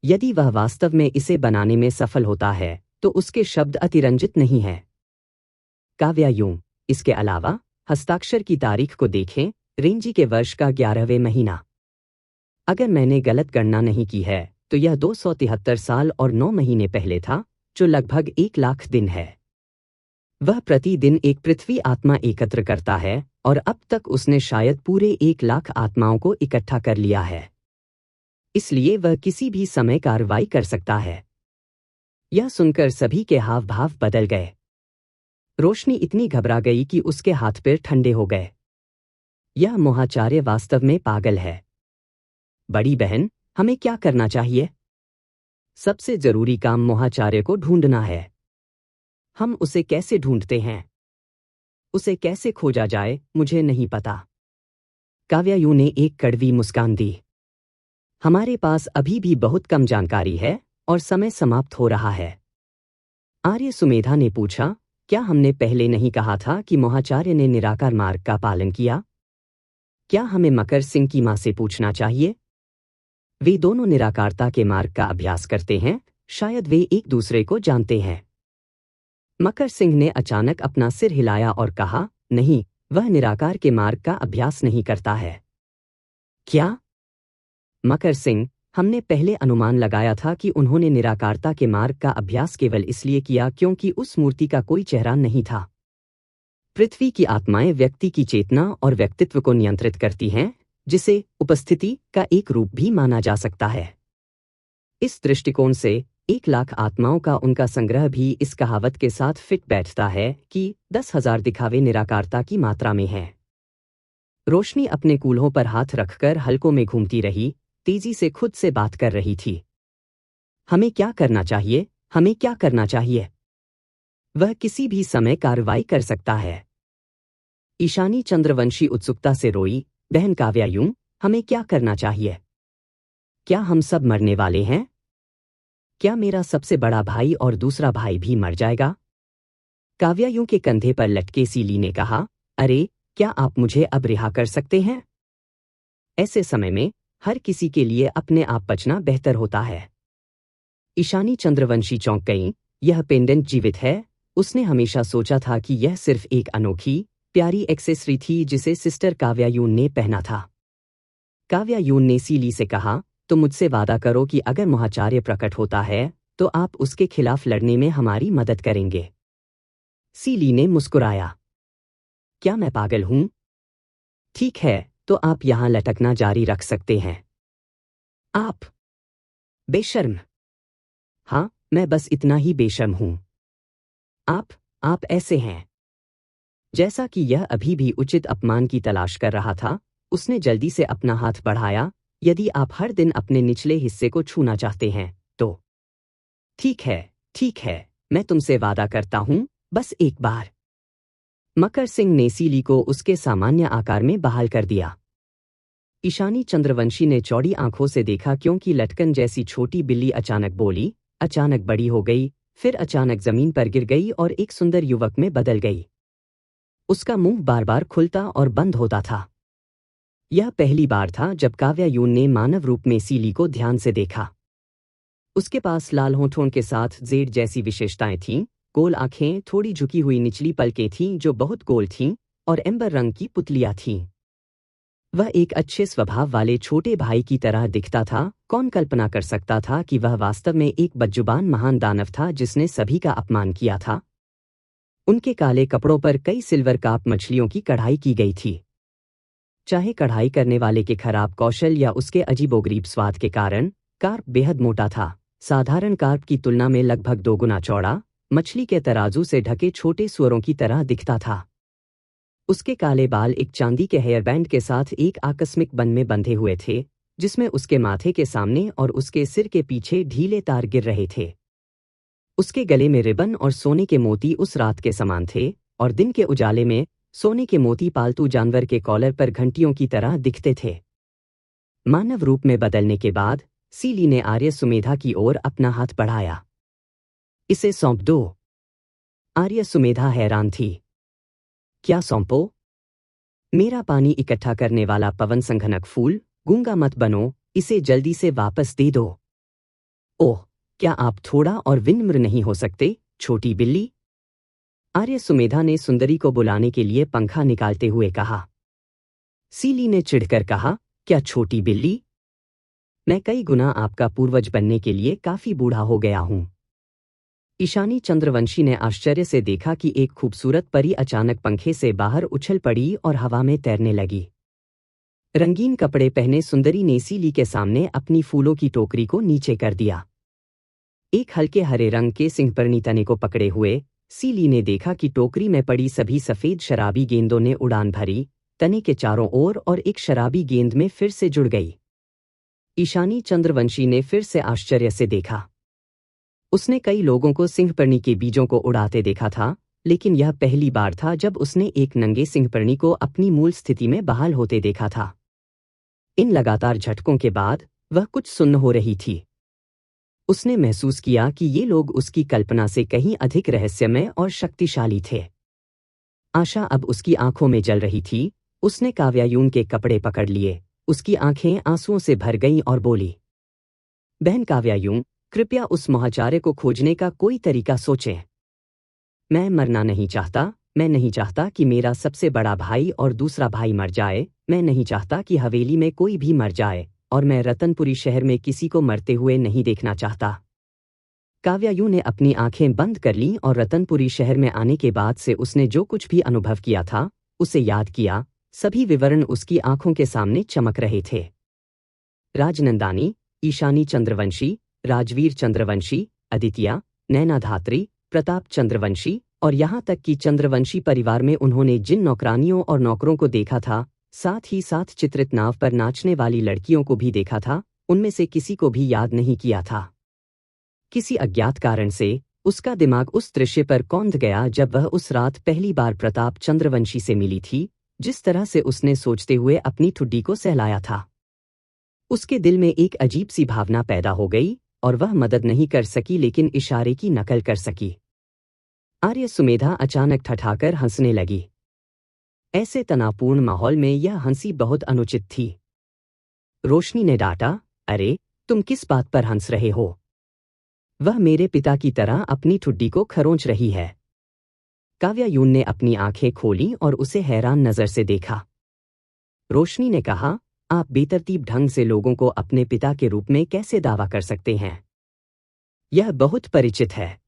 Speaker 1: यदि वह वास्तव में इसे बनाने में सफल होता है तो उसके शब्द अतिरंजित नहीं हैं। काव्या यूं, इसके अलावा हस्ताक्षर की तारीख को देखें, रेंजी के वर्ष का 11वें महीना। अगर मैंने गलत गणना नहीं की है तो यह 273 साल और 9 महीने पहले था, जो लगभग 1,00,000 दिन है। वह प्रतिदिन एक पृथ्वी आत्मा एकत्र करता है और अब तक उसने शायद पूरे 1,00,000 आत्माओं को इकट्ठा कर लिया है। इसलिए वह किसी भी समय कार्रवाई कर सकता है। यह सुनकर सभी के हाव भाव बदल गए। रोशनी इतनी घबरा गई कि उसके हाथ पैर ठंडे हो गए। यह मोहाचार्य वास्तव में पागल है। बड़ी बहन, हमें क्या करना चाहिए? सबसे जरूरी काम मोहाचार्य को ढूंढना है। हम उसे कैसे ढूंढते हैं? उसे कैसे खोजा जाए, मुझे नहीं पता। काव्यायु ने एक कड़वी मुस्कान दी। हमारे पास अभी भी बहुत कम जानकारी है और समय समाप्त हो रहा है। आर्य सुमेधा ने पूछा, क्या हमने पहले नहीं कहा था कि मोहाचार्य ने निराकार मार्ग का पालन किया? क्या हमें मकर सिंह की मां से पूछना चाहिए? वे दोनों निराकारता के मार्ग का अभ्यास करते हैं, शायद वे एक दूसरे को जानते हैं। मकर सिंह ने अचानक अपना सिर हिलाया और कहा, नहीं, वह निराकार के मार्ग का अभ्यास नहीं करता है। क्या? मकर सिंह, हमने पहले अनुमान लगाया था कि उन्होंने निराकारता के मार्ग का अभ्यास केवल इसलिए किया क्योंकि उस मूर्ति का कोई चेहरा नहीं था। पृथ्वी की आत्माएं व्यक्ति की चेतना और व्यक्तित्व को नियंत्रित करती हैं, जिसे उपस्थिति का एक रूप भी माना जा सकता है। इस दृष्टिकोण से 1,00,000 आत्माओं का उनका संग्रह भी इस कहावत के साथ फिट बैठता है कि 10,000 दिखावे निराकारता की मात्रा में हैं। रोशनी अपने कूल्हों पर हाथ रखकर हलकों में घूमती रही, तेजी से खुद से बात कर रही थी। हमें क्या करना चाहिए? हमें क्या करना चाहिए? वह किसी भी समय कार्रवाई कर सकता है। ईशानी चंद्रवंशी उत्सुकता से रोई, बहन काव्या यूं, हमें क्या करना चाहिए? क्या हम सब मरने वाले हैं? क्या मेरा सबसे बड़ा भाई और दूसरा भाई भी मर जाएगा? काव्या यूं के कंधे पर लटके सीली ने कहा, अरे, क्या आप मुझे अब रिहा कर सकते हैं? ऐसे समय में हर किसी के लिए अपने आप बचना बेहतर होता है। ईशानी चंद्रवंशी चौंक गईं, यह पेंडेंट जीवित है। उसने हमेशा सोचा था कि यह सिर्फ एक अनोखी, प्यारी एक्सेसरी थी जिसे सिस्टर काव्या यून ने पहना था। काव्या यून ने सीली से कहा, तो मुझसे वादा करो कि अगर मोहाचार्य प्रकट होता है तो आप उसके खिलाफ लड़ने में हमारी मदद करेंगे। सीली ने मुस्कुराया। क्या मैं पागल हूं? ठीक है, तो आप यहां लटकना जारी रख सकते हैं। आप बेशर्म। हाँ, मैं बस इतना ही बेशर्म हूं। आप ऐसे हैं। जैसा कि यह अभी भी उचित अपमान की तलाश कर रहा था, उसने जल्दी से अपना हाथ बढ़ाया। यदि आप हर दिन अपने निचले हिस्से को छूना चाहते हैं तो ठीक है, मैं तुमसे वादा करता हूं, बस एक बार। मकर सिंह ने सीली को उसके सामान्य आकार में बहाल कर दिया। ईशानी चंद्रवंशी ने चौड़ी आंखों से देखा क्योंकि लटकन जैसी छोटी बिल्ली अचानक बोली, अचानक बड़ी हो गई, फिर अचानक जमीन पर गिर गई और एक सुंदर युवक में बदल गई। उसका मुंह बार बार खुलता और बंद होता था। यह पहली बार था जब काव्या यून ने मानव रूप में सीली को ध्यान से देखा। उसके पास लाल होठों के साथ जेड जैसी विशेषताएं थीं, गोल आंखें, थोड़ी झुकी हुई निचली पलकें थीं जो बहुत गोल थीं, और एम्बर रंग की पुतलियां थीं। वह एक अच्छे स्वभाव वाले छोटे भाई की तरह दिखता था। कौन कल्पना कर सकता था कि वह वास्तव में एक बदजुबान महान दानव था जिसने सभी का अपमान किया था। उनके काले कपड़ों पर कई सिल्वर कार्प मछलियों की कढ़ाई की गई थी। चाहे कढ़ाई करने वाले के खराब कौशल या उसके अजीबोगरीब स्वाद के कारण, कार्प बेहद मोटा था, साधारण कार्प की तुलना में लगभग 2 गुना चौड़ा, मछली के तराजू से ढके छोटे सुअरों की तरह दिखता था। उसके काले बाल एक चांदी के हेयरबैंड के साथ एक आकस्मिक बन में बंधे हुए थे, जिसमें उसके माथे के सामने और उसके सिर के पीछे ढीले तार गिर रहे थे। उसके गले में रिबन और सोने के मोती उस रात के समान थे, और दिन के उजाले में सोने के मोती पालतू जानवर के कॉलर पर घंटियों की तरह दिखते थे। मानव रूप में बदलने के बाद सीली ने आर्य सुमेधा की ओर अपना हाथ बढ़ाया। इसे सौंप दो। आर्य सुमेधा हैरान थी। क्या सौंपो? मेरा पानी इकट्ठा करने वाला पवन संघनक फूल, गूंगा मत बनो, इसे जल्दी से वापस दे दो। ओह, क्या आप थोड़ा और विनम्र नहीं हो सकते, छोटी बिल्ली? आर्य सुमेधा ने सुंदरी को बुलाने के लिए पंखा निकालते हुए कहा। सीली ने चिढ़कर कहा, क्या छोटी बिल्ली? मैं कई गुना आपका पूर्वज बनने के लिए काफी बूढ़ा हो गया हूं। ईशानी चंद्रवंशी ने आश्चर्य से देखा कि एक खूबसूरत परी अचानक पंखे से बाहर उछल पड़ी और हवा में तैरने लगी। रंगीन कपड़े पहने सुंदरी ने सीली के सामने अपनी फूलों की टोकरी को नीचे कर दिया। एक हल्के हरे रंग के सिंहपर्णी तने को पकड़े हुए सीली ने देखा कि टोकरी में पड़ी सभी सफेद शराबी गेंदों ने उड़ान भरी, तने के चारों ओर, और एक शराबी गेंद में फिर से जुड़ गई। ईशानी चंद्रवंशी ने फिर से आश्चर्य से देखा। उसने कई लोगों को सिंहपर्णी के बीजों को उड़ाते देखा था, लेकिन यह पहली बार था जब उसने एक नंगे सिंहपर्णी को अपनी मूल स्थिति में बहाल होते देखा था। इन लगातार झटकों के बाद वह कुछ सुन्न हो रही थी। उसने महसूस किया कि ये लोग उसकी कल्पना से कहीं अधिक रहस्यमय और शक्तिशाली थे। आशा अब उसकी आंखों में जल रही थी। उसने काव्यायून के कपड़े पकड़ लिए, उसकी आंखें आंसुओं से भर गईं और बोली, बहन काव्यायून, कृपया उस महाचार्य को खोजने का कोई तरीका सोचें। मैं मरना नहीं चाहता। मैं नहीं चाहता कि मेरा सबसे बड़ा भाई और दूसरा भाई मर जाए। मैं नहीं चाहता कि हवेली में कोई भी मर जाए, और मैं रतनपुरी शहर में किसी को मरते हुए नहीं देखना चाहता। काव्यायू ने अपनी आंखें बंद कर लीं और रतनपुरी शहर में आने के बाद से उसने जो कुछ भी अनुभव किया था उसे याद किया। सभी विवरण उसकी आंखों के सामने चमक रहे थे। राजनंदानी, ईशानी चंद्रवंशी, राजवीर चंद्रवंशी, अदितिया, नैना धात्री, प्रताप चंद्रवंशी, और यहाँ तक कि चंद्रवंशी परिवार में उन्होंने जिन नौकरानियों और नौकरों को देखा था, साथ ही साथ चित्रित नाव पर नाचने वाली लड़कियों को भी देखा था, उनमें से किसी को भी याद नहीं किया था। किसी अज्ञात कारण से उसका दिमाग उस दृश्य पर कौंध गया जब वह उस रात पहली बार प्रताप चंद्रवंशी से मिली थी, जिस तरह से उसने सोचते हुए अपनी ठुड्डी को सहलाया था। उसके दिल में एक अजीब सी भावना पैदा हो गई, और वह मदद नहीं कर सकी लेकिन इशारे की नकल कर सकी। आर्य सुमेधा अचानक ठठाकर हंसने लगी। ऐसे तनावपूर्ण माहौल में यह हंसी बहुत अनुचित थी। रोशनी ने डांटा, अरे, तुम किस बात पर हंस रहे हो? वह मेरे पिता की तरह अपनी ठुड्डी को खरोंच रही है। काव्यायून ने अपनी आंखें खोलीं और उसे हैरान नजर से देखा। रोशनी ने कहा, आप बेतरतीब ढंग से लोगों को अपने पिता के रूप में कैसे दावा कर सकते हैं? यह बहुत परिचित है।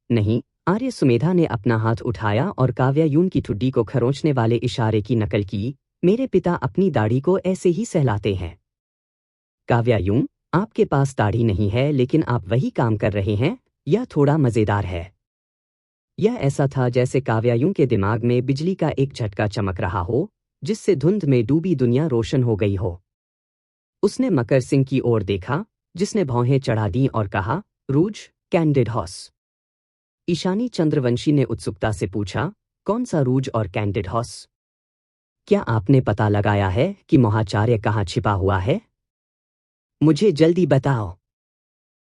Speaker 1: नहीं, आर्य सुमेधा ने अपना हाथ उठाया और काव्यायून की ठुड्डी को खरोंचने वाले इशारे की नकल की। मेरे पिता अपनी दाढ़ी को ऐसे ही सहलाते हैं। काव्यायून, आपके पास दाढ़ी नहीं है लेकिन आप वही काम कर रहे हैं। यह थोड़ा मजेदार है। यह ऐसा था जैसे काव्यायूं के दिमाग में बिजली का एक झटका चमक रहा हो, जिससे धुंध में डूबी दुनिया रोशन हो गई हो। उसने मकर सिंह की ओर देखा, जिसने भौहें चढ़ा दी और कहा, रूज, कैंडिड हॉर्स। ईशानी चंद्रवंशी ने उत्सुकता से पूछा, कौन सा रूज और कैंडिड हॉर्स? क्या आपने पता लगाया है कि महाचार्य कहाँ छिपा हुआ है? मुझे जल्दी बताओ।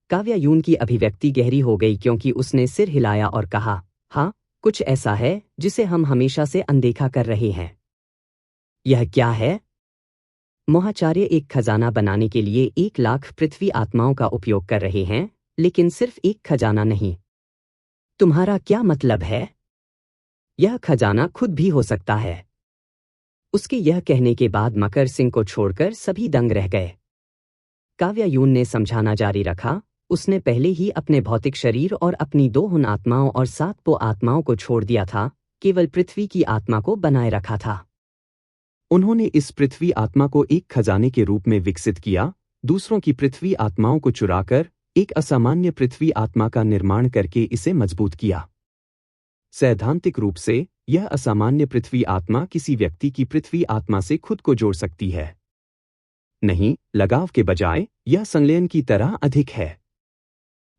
Speaker 1: काव्यायून की अभिव्यक्ति गहरी हो गई क्योंकि उसने सिर हिलाया और कहा, हाँ, कुछ ऐसा है जिसे हम हमेशा से अनदेखा कर रहे हैं। यह क्या है? महाचार्य एक खजाना बनाने के लिए 1,00,000 पृथ्वी आत्माओं का उपयोग कर रहे हैं, लेकिन सिर्फ एक खजाना नहीं। तुम्हारा क्या मतलब है? यह खजाना खुद भी हो सकता है। उसके यह कहने के बाद मकर सिंह को छोड़कर सभी दंग रह गए। काव्यायून ने समझाना जारी रखा, उसने पहले ही अपने भौतिक शरीर और अपनी 2 हुन आत्माओं और 7 पो आत्माओं को छोड़ दिया था, केवल पृथ्वी की आत्मा को बनाए रखा था।
Speaker 2: उन्होंने इस पृथ्वी आत्मा को एक खजाने के रूप में विकसित किया, दूसरों की पृथ्वी आत्माओं को चुराकर एक असामान्य पृथ्वी आत्मा का निर्माण करके इसे मजबूत किया। सैद्धांतिक रूप से यह असामान्य पृथ्वी आत्मा किसी व्यक्ति की पृथ्वी आत्मा से खुद को जोड़ सकती है। नहीं, लगाव के बजाय यह संलयन की तरह अधिक है।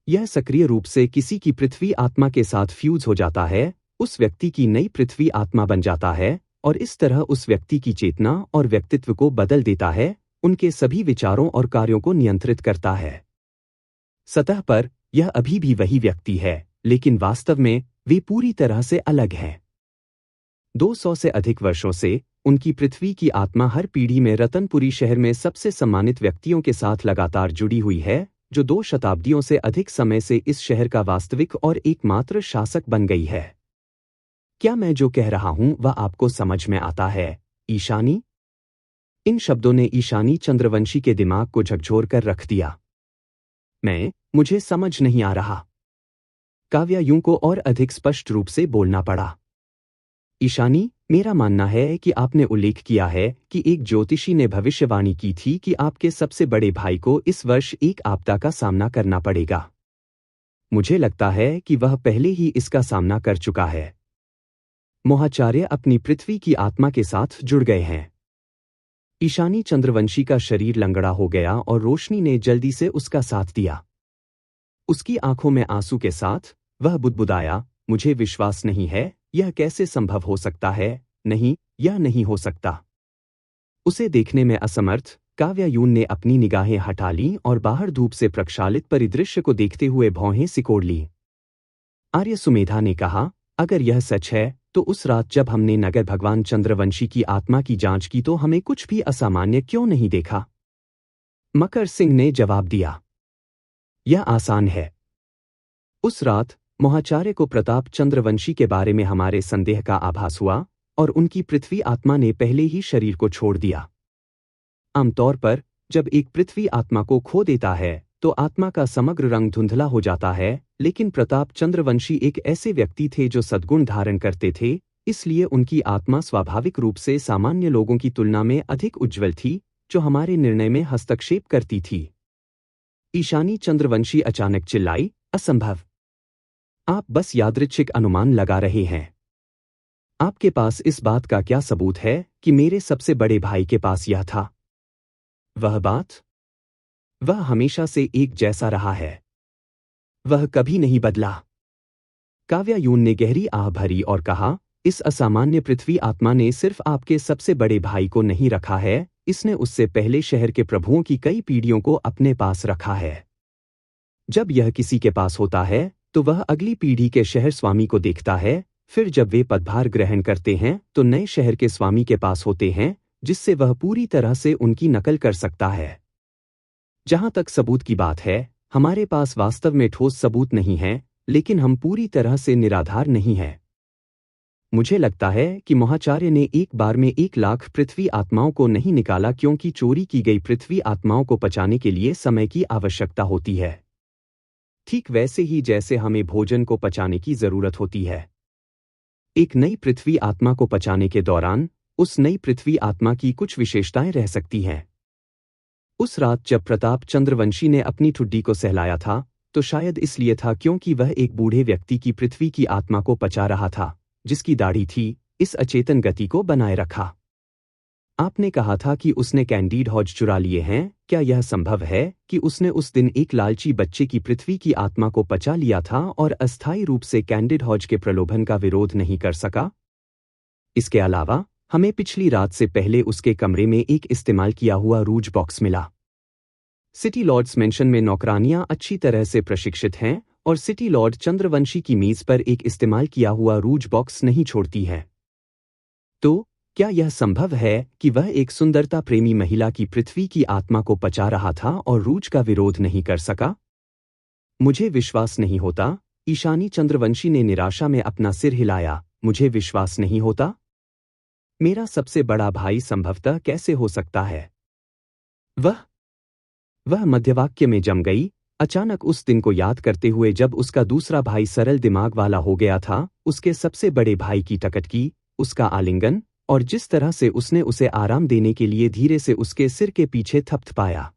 Speaker 2: यह सक्रिय रूप से किसी की पृथ्वी आत्मा के साथ फ्यूज हो जाता है, उस व्यक्ति की नई पृथ्वी आत्मा बन जाता है और इस तरह उस व्यक्ति की चेतना और व्यक्तित्व को बदल देता है, उनके सभी विचारों और कार्यों को नियंत्रित करता है। सतह पर यह अभी भी वही व्यक्ति है, लेकिन वास्तव में वे पूरी तरह से अलग हैं। 200 से अधिक वर्षों से उनकी पृथ्वी की आत्मा हर पीढ़ी में रतनपुरी शहर में सबसे सम्मानित व्यक्तियों के साथ लगातार जुड़ी हुई है, जो 2 शताब्दियों से अधिक समय से इस शहर का वास्तविक और एकमात्र शासक बन गई है। क्या मैं जो कह रहा हूं वह आपको समझ में आता है? ईशानी? इन शब्दों ने ईशानी चंद्रवंशी के दिमाग को झकझोर कर रख दिया। मुझे समझ नहीं आ रहा। काव्या यूं को और अधिक स्पष्ट रूप से बोलना पड़ा। ईशानी, मेरा मानना है कि आपने उल्लेख किया है कि एक ज्योतिषी ने भविष्यवाणी की थी कि आपके सबसे बड़े भाई को इस वर्ष एक आपदा का सामना करना पड़ेगा। मुझे लगता है कि वह पहले ही इसका सामना कर चुका है। मोहाचार्य अपनी पृथ्वी की आत्मा के साथ जुड़ गए हैं। ईशानी चंद्रवंशी का शरीर लंगड़ा हो गया और रोशनी ने जल्दी से उसका साथ दिया। उसकी आंखों में आंसू के साथ वह बुदबुदाया, मुझे विश्वास नहीं है, यह कैसे संभव हो सकता है? नहीं, यह नहीं हो सकता। उसे देखने में असमर्थ काव्या यून ने अपनी निगाहें हटा लीं और बाहर धूप से प्रक्षालित परिदृश्य को देखते हुए भौहें सिकोड़ ली। आर्य सुमेधा ने कहा, अगर यह सच है तो उस रात जब हमने नगर भगवान चंद्रवंशी की आत्मा की जांच की तो हमें कुछ भी असामान्य क्यों नहीं देखा? मकर सिंह ने जवाब दिया, यह आसान है। उस रात मोहाचार्य को प्रताप चंद्रवंशी के बारे में हमारे संदेह का आभास हुआ और उनकी पृथ्वी आत्मा ने पहले ही शरीर को छोड़ दिया। आमतौर पर जब एक पृथ्वी आत्मा को खो देता है तो आत्मा का समग्र रंग धुंधला हो जाता है, लेकिन प्रताप चंद्रवंशी एक ऐसे व्यक्ति थे जो सद्गुण धारण करते थे, इसलिए उनकी आत्मा स्वाभाविक रूप से सामान्य लोगों की तुलना में अधिक उज्ज्वल थी, जो हमारे निर्णय में हस्तक्षेप करती थी। ईशानी चंद्रवंशी अचानक चिल्लाई, असंभव! आप बस यादृच्छिक अनुमान लगा रहे हैं। आपके पास इस बात का क्या सबूत है कि मेरे सबसे बड़े भाई के पास यह था? वह बात? वह हमेशा से एक जैसा रहा है। वह कभी नहीं बदला। काव्या यून ने गहरी आह भरी और कहा, इस असामान्य पृथ्वी आत्मा ने सिर्फ आपके सबसे बड़े भाई को नहीं रखा है, इसने उससे पहले शहर के प्रभुओं की कई पीढ़ियों को अपने पास रखा है। जब यह किसी के पास होता है तो वह अगली पीढ़ी के शहर स्वामी को देखता है, फिर जब वे पदभार ग्रहण करते हैं तो नए शहर के स्वामी के पास होते हैं, जिससे वह पूरी तरह से उनकी नकल कर सकता है। जहां तक सबूत की बात है, हमारे पास वास्तव में ठोस सबूत नहीं है, लेकिन हम पूरी तरह से निराधार नहीं हैं। मुझे लगता है कि मोहाचार्य ने एक बार में 1 लाख पृथ्वी आत्माओं को नहीं निकाला, क्योंकि चोरी की गई पृथ्वी आत्माओं को पचाने के लिए समय की आवश्यकता होती है। ठीक वैसे ही जैसे हमें भोजन को पचाने की जरूरत होती है। एक नई पृथ्वी आत्मा को पचाने के दौरान उस नई पृथ्वी आत्मा की कुछ विशेषताएं रह सकती हैं। उस रात जब प्रताप चंद्रवंशी ने अपनी ठुड्डी को सहलाया था, तो शायद इसलिए था क्योंकि वह एक बूढ़े व्यक्ति की पृथ्वी की आत्मा को पचा रहा था, जिसकी दाढ़ी थी, इस अचेतन गति को बनाए रखा। आपने कहा था कि उसने कैंडीड हॉज चुरा लिए हैं। क्या यह संभव है कि उसने उस दिन एक लालची बच्चे की पृथ्वी की आत्मा को पचा लिया था और अस्थायी रूप से कैंडिड हॉज के प्रलोभन का विरोध नहीं कर सका? इसके अलावा हमें पिछली रात से पहले उसके कमरे में एक इस्तेमाल किया हुआ रूज बॉक्स मिला। सिटी लॉर्ड्स मेंशन में नौकरानियां अच्छी तरह से प्रशिक्षित हैं और सिटी लॉर्ड चंद्रवंशी की मेज पर एक इस्तेमाल किया हुआ रूज बॉक्स नहीं छोड़ती हैं। तो क्या यह संभव है कि वह एक सुंदरता प्रेमी महिला की पृथ्वी की आत्मा को पचा रहा था और रूज का विरोध नहीं कर सका? मुझे विश्वास नहीं होता। ईशानी चंद्रवंशी ने निराशा में अपना सिर हिलाया। मुझे विश्वास नहीं होता? मेरा सबसे बड़ा भाई संभवतः कैसे हो सकता है? वह मध्यवाक्य में जम गई, अचानक उस दिन को याद करते हुए जब उसका दूसरा भाई सरल दिमाग वाला हो गया था, उसके सबसे बड़े भाई की टकटकी, उसका आलिंगन, और जिस तरह से उसने उसे आराम देने के लिए धीरे से उसके सिर के पीछे थपथपाया।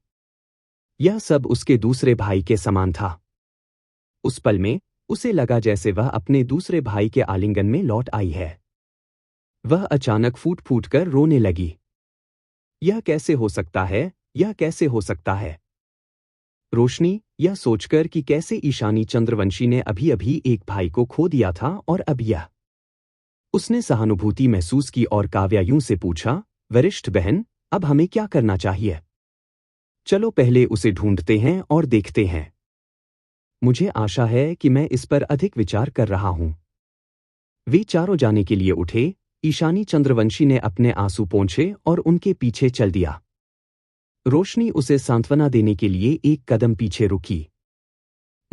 Speaker 2: यह सब उसके दूसरे भाई के समान था। उस पल में उसे लगा जैसे वह अपने दूसरे भाई के आलिंगन में लौट आई है। वह अचानक फूट फूट कर रोने लगी। यह कैसे हो सकता है, यह कैसे हो सकता है? रोशनी, यह सोचकर कि कैसे ईशानी चंद्रवंशी ने अभी अभी एक भाई को खो दिया था और अब यह। उसने सहानुभूति महसूस की और काव्या यूं से पूछा, वरिष्ठ बहन, अब हमें क्या करना चाहिए? चलो पहले उसे ढूंढते हैं और देखते हैं। मुझे आशा है कि मैं इस पर अधिक विचार कर रहा हूं। वे चारों जाने के लिए उठे। ईशानी चंद्रवंशी ने अपने आंसू पोंछे और उनके पीछे चल दिया। रोशनी उसे सांत्वना देने के लिए एक कदम पीछे रुकी।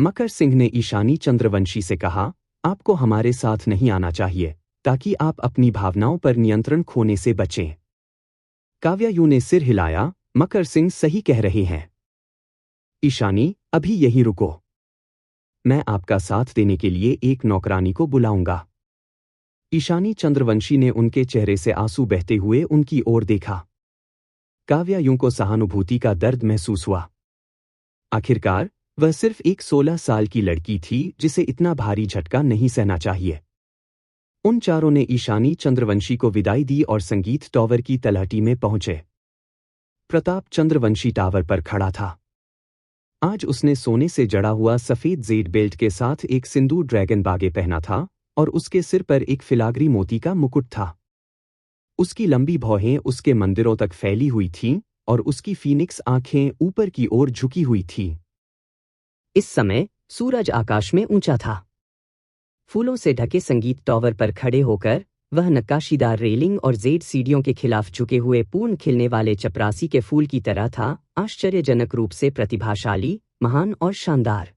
Speaker 2: मकर सिंह ने ईशानी चंद्रवंशी से कहा, आपको हमारे साथ नहीं आना चाहिए, ताकि आप अपनी भावनाओं पर नियंत्रण खोने से बचें। काव्या यूं ने सिर हिलाया, मकर सिंह सही कह रहे हैं। ईशानी, अभी यहीं रुको। मैं आपका साथ देने के लिए एक नौकरानी को बुलाऊंगा। ईशानी चंद्रवंशी ने उनके चेहरे से आंसू बहते हुए उनकी ओर देखा। काव्या यूं को सहानुभूति का दर्द महसूस हुआ। आखिरकार वह सिर्फ एक 16 साल की लड़की थी जिसे इतना भारी झटका नहीं सहना चाहिए। उन चारों ने ईशानी चंद्रवंशी को विदाई दी और संगीत टावर की तलहटी में पहुंचे। प्रताप चंद्रवंशी टावर पर खड़ा था। आज उसने सोने से जड़ा हुआ सफेद जेड बेल्ट के साथ एक सिंदूर ड्रैगन बागे पहना था और उसके सिर पर एक फिलाग्री मोती का मुकुट था। उसकी लंबी भौहें उसके मंदिरों तक फैली हुई थीं और उसकी फीनिक्स आंखें ऊपर की ओर झुकी हुई थीं।
Speaker 1: इस समय सूरज आकाश में ऊंचा था। फूलों से ढके संगीत टावर पर खड़े होकर वह नक्काशीदार रेलिंग और जेड सीढ़ियों के खिलाफ झुके हुए पूर्ण खिलने वाले चपरासी के फूल की तरह था, आश्चर्यजनक रूप से प्रतिभाशाली, महान और शानदार।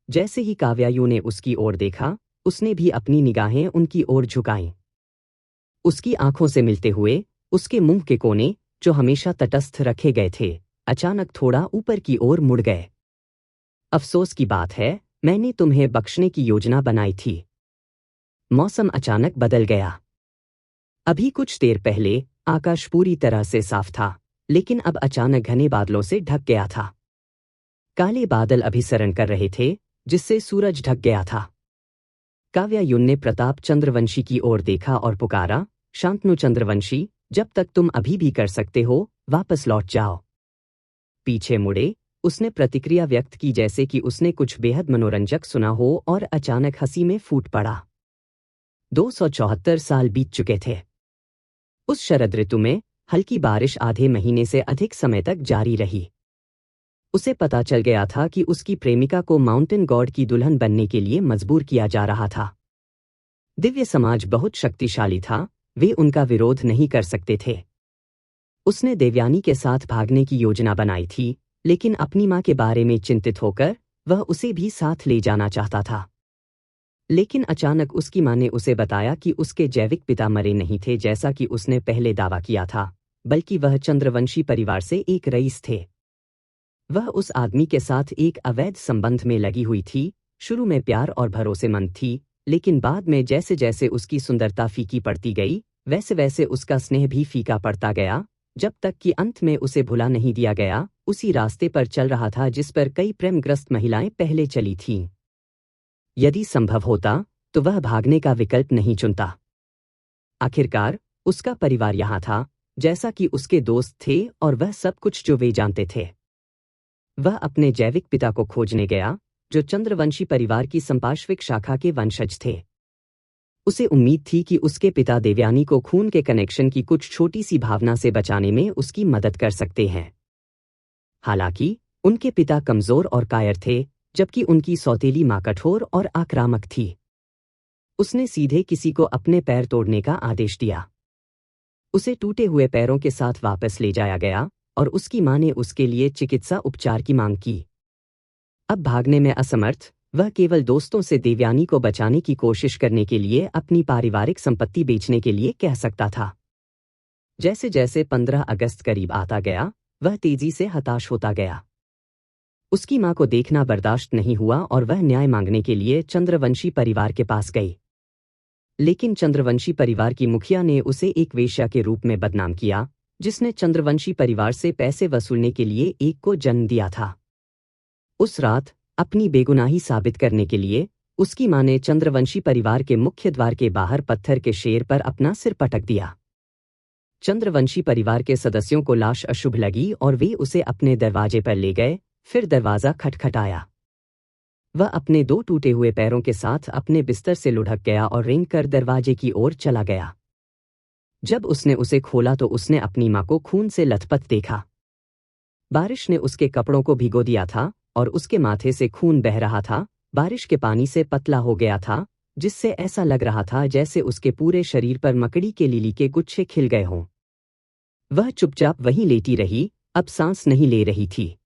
Speaker 1: जैसे ही काव्यायु ने उसकी ओर देखा, उसने भी अपनी निगाहें उनकी ओर झुकाईं। उसकी आंखों से मिलते हुए उसके मुंह के कोने, जो हमेशा तटस्थ रखे गए थे, अचानक थोड़ा ऊपर की ओर मुड़ गए। अफसोस की बात है, मैंने तुम्हें बख्शने की योजना बनाई थी। मौसम अचानक बदल गया। अभी कुछ देर पहले आकाश पूरी तरह से साफ था, लेकिन अब अचानक घने बादलों से ढक गया था। काले बादल अभिसरण कर रहे थे, जिससे सूरज ढक गया था। काव्यायुन ने प्रताप चंद्रवंशी की ओर देखा और पुकारा, शांतनु चंद्रवंशी, जब तक तुम अभी भी कर सकते हो, वापस लौट जाओ। पीछे मुड़े, उसने प्रतिक्रिया व्यक्त की जैसे कि उसने कुछ बेहद मनोरंजक सुना हो और अचानक हंसी में फूट पड़ा। 274 साल बीत चुके थे। उस शरद ऋतु में हल्की बारिश आधे महीने से अधिक समय तक जारी रही। उसे पता चल गया था कि उसकी प्रेमिका को माउंटेन गॉड की दुल्हन बनने के लिए मजबूर किया जा रहा था। दिव्य समाज बहुत शक्तिशाली था, वे उनका विरोध नहीं कर सकते थे। उसने देवयानी के साथ भागने की योजना बनाई थी, लेकिन अपनी मां के बारे में चिंतित होकर वह उसे भी साथ ले जाना चाहता था। लेकिन अचानक उसकी मां ने उसे बताया कि उसके जैविक पिता मरे नहीं थे जैसा कि उसने पहले दावा किया था, बल्कि वह चंद्रवंशी परिवार से एक रईस थे। वह उस आदमी के साथ एक अवैध संबंध में लगी हुई थी। शुरू में प्यार और भरोसेमंद थी, लेकिन बाद में जैसे जैसे उसकी सुंदरता फीकी पड़ती गई, वैसे वैसे उसका स्नेह भी फीका पड़ता गया, जब तक कि अंत में उसे भुला नहीं दिया गया। उसी रास्ते पर चल रहा था जिस पर कई प्रेमग्रस्त महिलाएं पहले चली थीं। यदि संभव होता तो वह भागने का विकल्प नहीं चुनता। आखिरकार उसका परिवार यहाँ था, जैसा कि उसके दोस्त थे और वह सब कुछ जो वे जानते थे। वह अपने जैविक पिता को खोजने गया, जो चंद्रवंशी परिवार की संपार्श्विक शाखा के वंशज थे। उसे उम्मीद थी कि उसके पिता देवयानी को खून के कनेक्शन की कुछ छोटी सी भावना से बचाने में उसकी मदद कर सकते हैं। हालांकि उनके पिता कमजोर और कायर थे, जबकि उनकी सौतेली मां कठोर और आक्रामक थी। उसने सीधे किसी को अपने पैर तोड़ने का आदेश दिया। उसे टूटे हुए पैरों के साथ वापस ले जाया गया और उसकी मां ने उसके लिए चिकित्सा उपचार की मांग की। अब भागने में असमर्थ, वह केवल दोस्तों से देवयानी को बचाने की कोशिश करने के लिए अपनी पारिवारिक संपत्ति बेचने के लिए कह सकता था। जैसे जैसे 15 अगस्त करीब आता गया, वह तेजी से हताश होता गया। उसकी मां को देखना बर्दाश्त नहीं हुआ और वह न्याय मांगने के लिए चंद्रवंशी परिवार के पास गई। लेकिन चंद्रवंशी परिवार की मुखिया ने उसे एक वेश्या के रूप में बदनाम किया, जिसने चंद्रवंशी परिवार से पैसे वसूलने के लिए एक को जन्म दिया था। उस रात अपनी बेगुनाही साबित करने के लिए उसकी मां ने चंद्रवंशी परिवार के मुख्य द्वार के बाहर पत्थर के शेर पर अपना सिर पटक दिया। चंद्रवंशी परिवार के सदस्यों को लाश अशुभ लगी और वे उसे अपने दरवाजे पर ले गए। फिर दरवाजा खटखटाया। वह अपने 2 टूटे हुए पैरों के साथ अपने बिस्तर से लुढ़क गया और रेंग कर दरवाजे की ओर चला गया। जब उसने उसे खोला तो उसने अपनी मां को खून से लथपथ देखा। बारिश ने उसके कपड़ों को भिगो दिया था और उसके माथे से खून बह रहा था। बारिश के पानी से पतला हो गया था, जिससे ऐसा लग रहा था जैसे उसके पूरे शरीर पर मकड़ी के लिली के गुच्छे खिल गए हों। वह चुपचाप वहीं लेटी रही, अब सांस नहीं ले रही थी।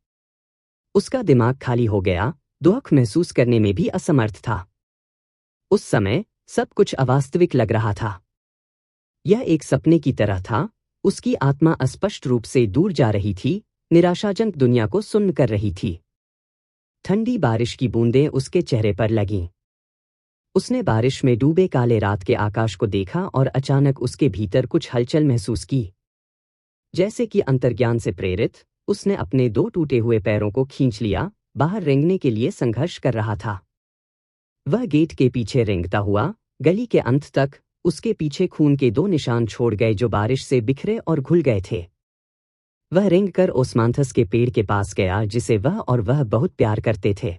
Speaker 1: उसका दिमाग खाली हो गया, दुख महसूस करने में भी असमर्थ था। उस समय सब कुछ अवास्तविक लग रहा था। यह एक सपने की तरह था। उसकी आत्मा अस्पष्ट रूप से दूर जा रही थी, निराशाजनक दुनिया को सुन्न कर रही थी। ठंडी बारिश की बूंदें उसके चेहरे पर लगीं। उसने बारिश में डूबे काले रात के आकाश को देखा और अचानक उसके भीतर कुछ हलचल महसूस की। जैसे कि अंतर्ज्ञान से प्रेरित, उसने अपने 2 टूटे हुए पैरों को खींच लिया, बाहर रेंगने के लिए संघर्ष कर रहा था। वह गेट के पीछे रेंगता हुआ गली के अंत तक उसके पीछे खून के 2 निशान छोड़ गए जो बारिश से बिखरे और घुल गए थे। वह रेंगकर ओस्मांथस के पेड़ के पास गया जिसे वह बहुत प्यार करते थे।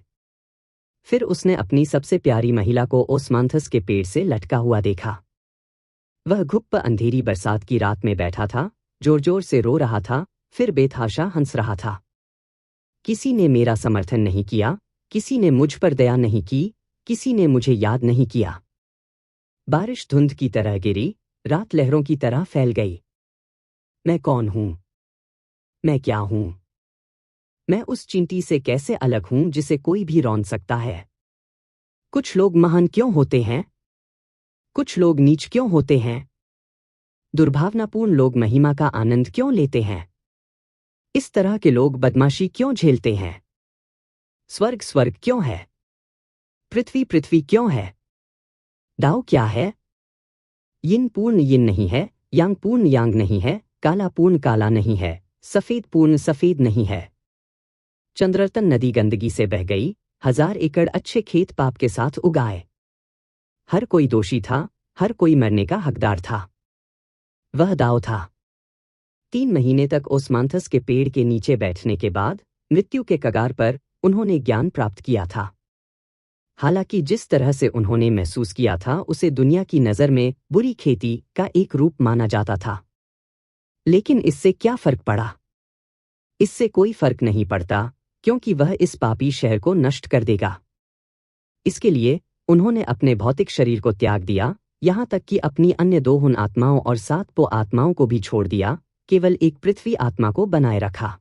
Speaker 1: फिर उसने अपनी सबसे प्यारी महिला को ओस्मांथस के पेड़ से लटका हुआ देखा। वह घुप्प अंधेरी बरसात की रात में बैठा था, जोर जोर से रो रहा था, फिर बेतहाशा हंस रहा था। किसी ने मेरा समर्थन नहीं किया, किसी ने मुझ पर दया नहीं की, किसी ने मुझे याद नहीं किया। बारिश धुंध की तरह गिरी, रात लहरों की तरह फैल गई। मैं कौन हूं? मैं क्या हूं? मैं उस चींटी से कैसे अलग हूं जिसे कोई भी रौंद सकता है? कुछ लोग महान क्यों होते हैं? कुछ लोग नीच क्यों होते हैं? दुर्भावनापूर्ण लोग महिमा का आनंद क्यों लेते हैं? इस तरह के लोग बदमाशी क्यों झेलते हैं? स्वर्ग स्वर्ग क्यों है? पृथ्वी पृथ्वी क्यों है? दाओ क्या है? यिन पूर्ण यिन नहीं है, यांग पूर्ण यांग नहीं है, काला पूर्ण काला नहीं है, सफेद पूर्ण सफेद नहीं है। चंद्ररतन नदी गंदगी से बह गई, 1000 एकड़ अच्छे खेत पाप के साथ उगाए। हर कोई दोषी था, हर कोई मरने का हकदार था। वह दाव था। 3 महीने तक ओस्मांथस के पेड़ के नीचे बैठने के बाद मृत्यु के कगार पर उन्होंने ज्ञान प्राप्त किया था। हालांकि जिस तरह से उन्होंने महसूस किया था उसे दुनिया की नज़र में बुरी खेती का एक रूप माना जाता था। लेकिन इससे क्या फर्क पड़ा? इससे कोई फर्क नहीं पड़ता, क्योंकि वह इस पापी शहर को नष्ट कर देगा। इसके लिए उन्होंने अपने भौतिक शरीर को त्याग दिया, यहाँ तक कि अपनी अन्य 2 हुन आत्माओं और 7 पो आत्माओं को भी छोड़ दिया, केवल एक पृथ्वी आत्मा को बनाए रखा।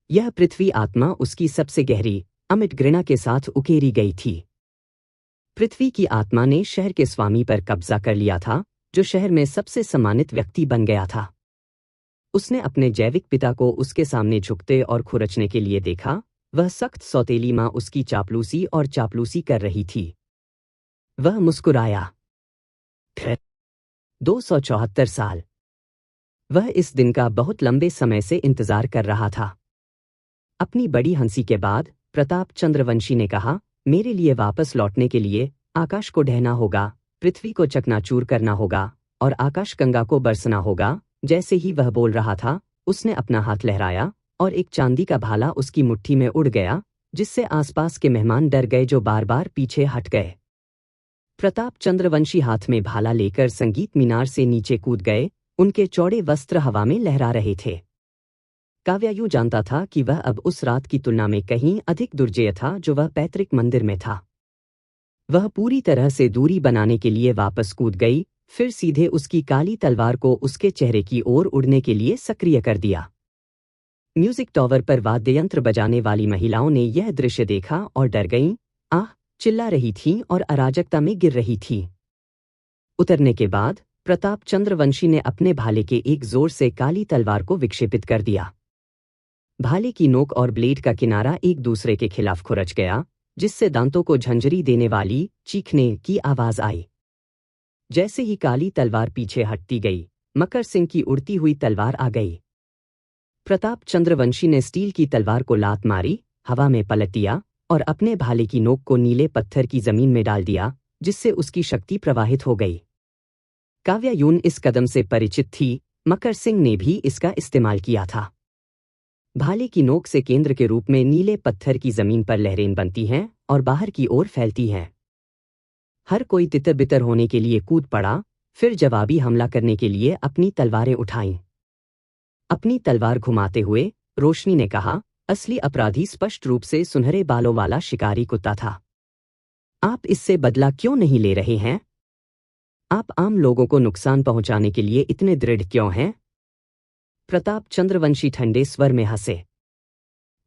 Speaker 1: यह पृथ्वी आत्मा उसकी सबसे गहरी अमिट घृणा के साथ उकेरी गई थी। पृथ्वी की आत्मा ने शहर के स्वामी पर कब्जा कर लिया था, जो शहर में सबसे सम्मानित व्यक्ति बन गया था। उसने अपने जैविक पिता को उसके सामने झुकते और खुरचने के लिए देखा। वह सख्त सौतेली मां उसकी चापलूसी कर रही थी। वह मुस्कुराया। 274 साल। वह इस दिन का बहुत लंबे समय से इंतजार कर रहा था। अपनी बड़ी हंसी के बाद प्रताप चंद्रवंशी ने कहा, मेरे लिए वापस लौटने के लिए आकाश को ढहना होगा, पृथ्वी को चकनाचूर करना होगा और आकाश गंगा को बरसना होगा। जैसे ही वह बोल रहा था, उसने अपना हाथ लहराया और एक चांदी का भाला उसकी मुट्ठी में उड़ गया, जिससे आसपास के मेहमान डर गए जो बार बार पीछे हट गए। प्रताप चंद्रवंशी हाथ में भाला लेकर संगीत मीनार से नीचे कूद गए। उनके चौड़े वस्त्र हवा में लहरा रहे थे। काव्या यूं जानता था कि वह अब उस रात की तुलना में कहीं अधिक दुर्जय था जो वह पैतृक मंदिर में था। वह पूरी तरह से दूरी बनाने के लिए वापस कूद गई, फिर सीधे उसकी काली तलवार को उसके चेहरे की ओर उड़ने के लिए सक्रिय कर दिया। म्यूजिक टावर पर वाद्ययंत्र बजाने वाली महिलाओं ने यह दृश्य देखा और डर गईं, आह चिल्ला रही थीं और अराजकता में गिर रही थीं। उतरने के बाद प्रताप चंद्रवंशी ने अपने भाले के एक जोर से काली तलवार को विक्षेपित कर दिया। भाले की नोक और ब्लेड का किनारा एक दूसरे के खिलाफ खुरच गया, जिससे दांतों को झंझरी देने वाली चीखने की आवाज आई। जैसे ही काली तलवार पीछे हटती गई, मकर सिंह की उड़ती हुई तलवार आ गई। प्रताप चंद्रवंशी ने स्टील की तलवार को लात मारी, हवा में पलट दिया और अपने भाले की नोक को नीले पत्थर की जमीन में डाल दिया, जिससे उसकी शक्ति प्रवाहित हो गई। काव्या यून इस कदम से परिचित थी, मकर सिंह ने भी इसका इस्तेमाल किया था। भाले की नोक से केंद्र के रूप में नीले पत्थर की जमीन पर लहरें बनती हैं और बाहर की ओर फैलती हैं। हर कोई तितर बितर होने के लिए कूद पड़ा, फिर जवाबी हमला करने के लिए अपनी तलवारें उठाईं। अपनी तलवार घुमाते हुए रोशनी ने कहा, असली अपराधी स्पष्ट रूप से सुनहरे बालों वाला शिकारी कुत्ता था। आप इससे बदला क्यों नहीं ले रहे हैं? आप आम लोगों को नुकसान पहुंचाने के लिए इतने दृढ़ क्यों हैं? प्रताप चंद्रवंशी ठंडे स्वर में हंसे।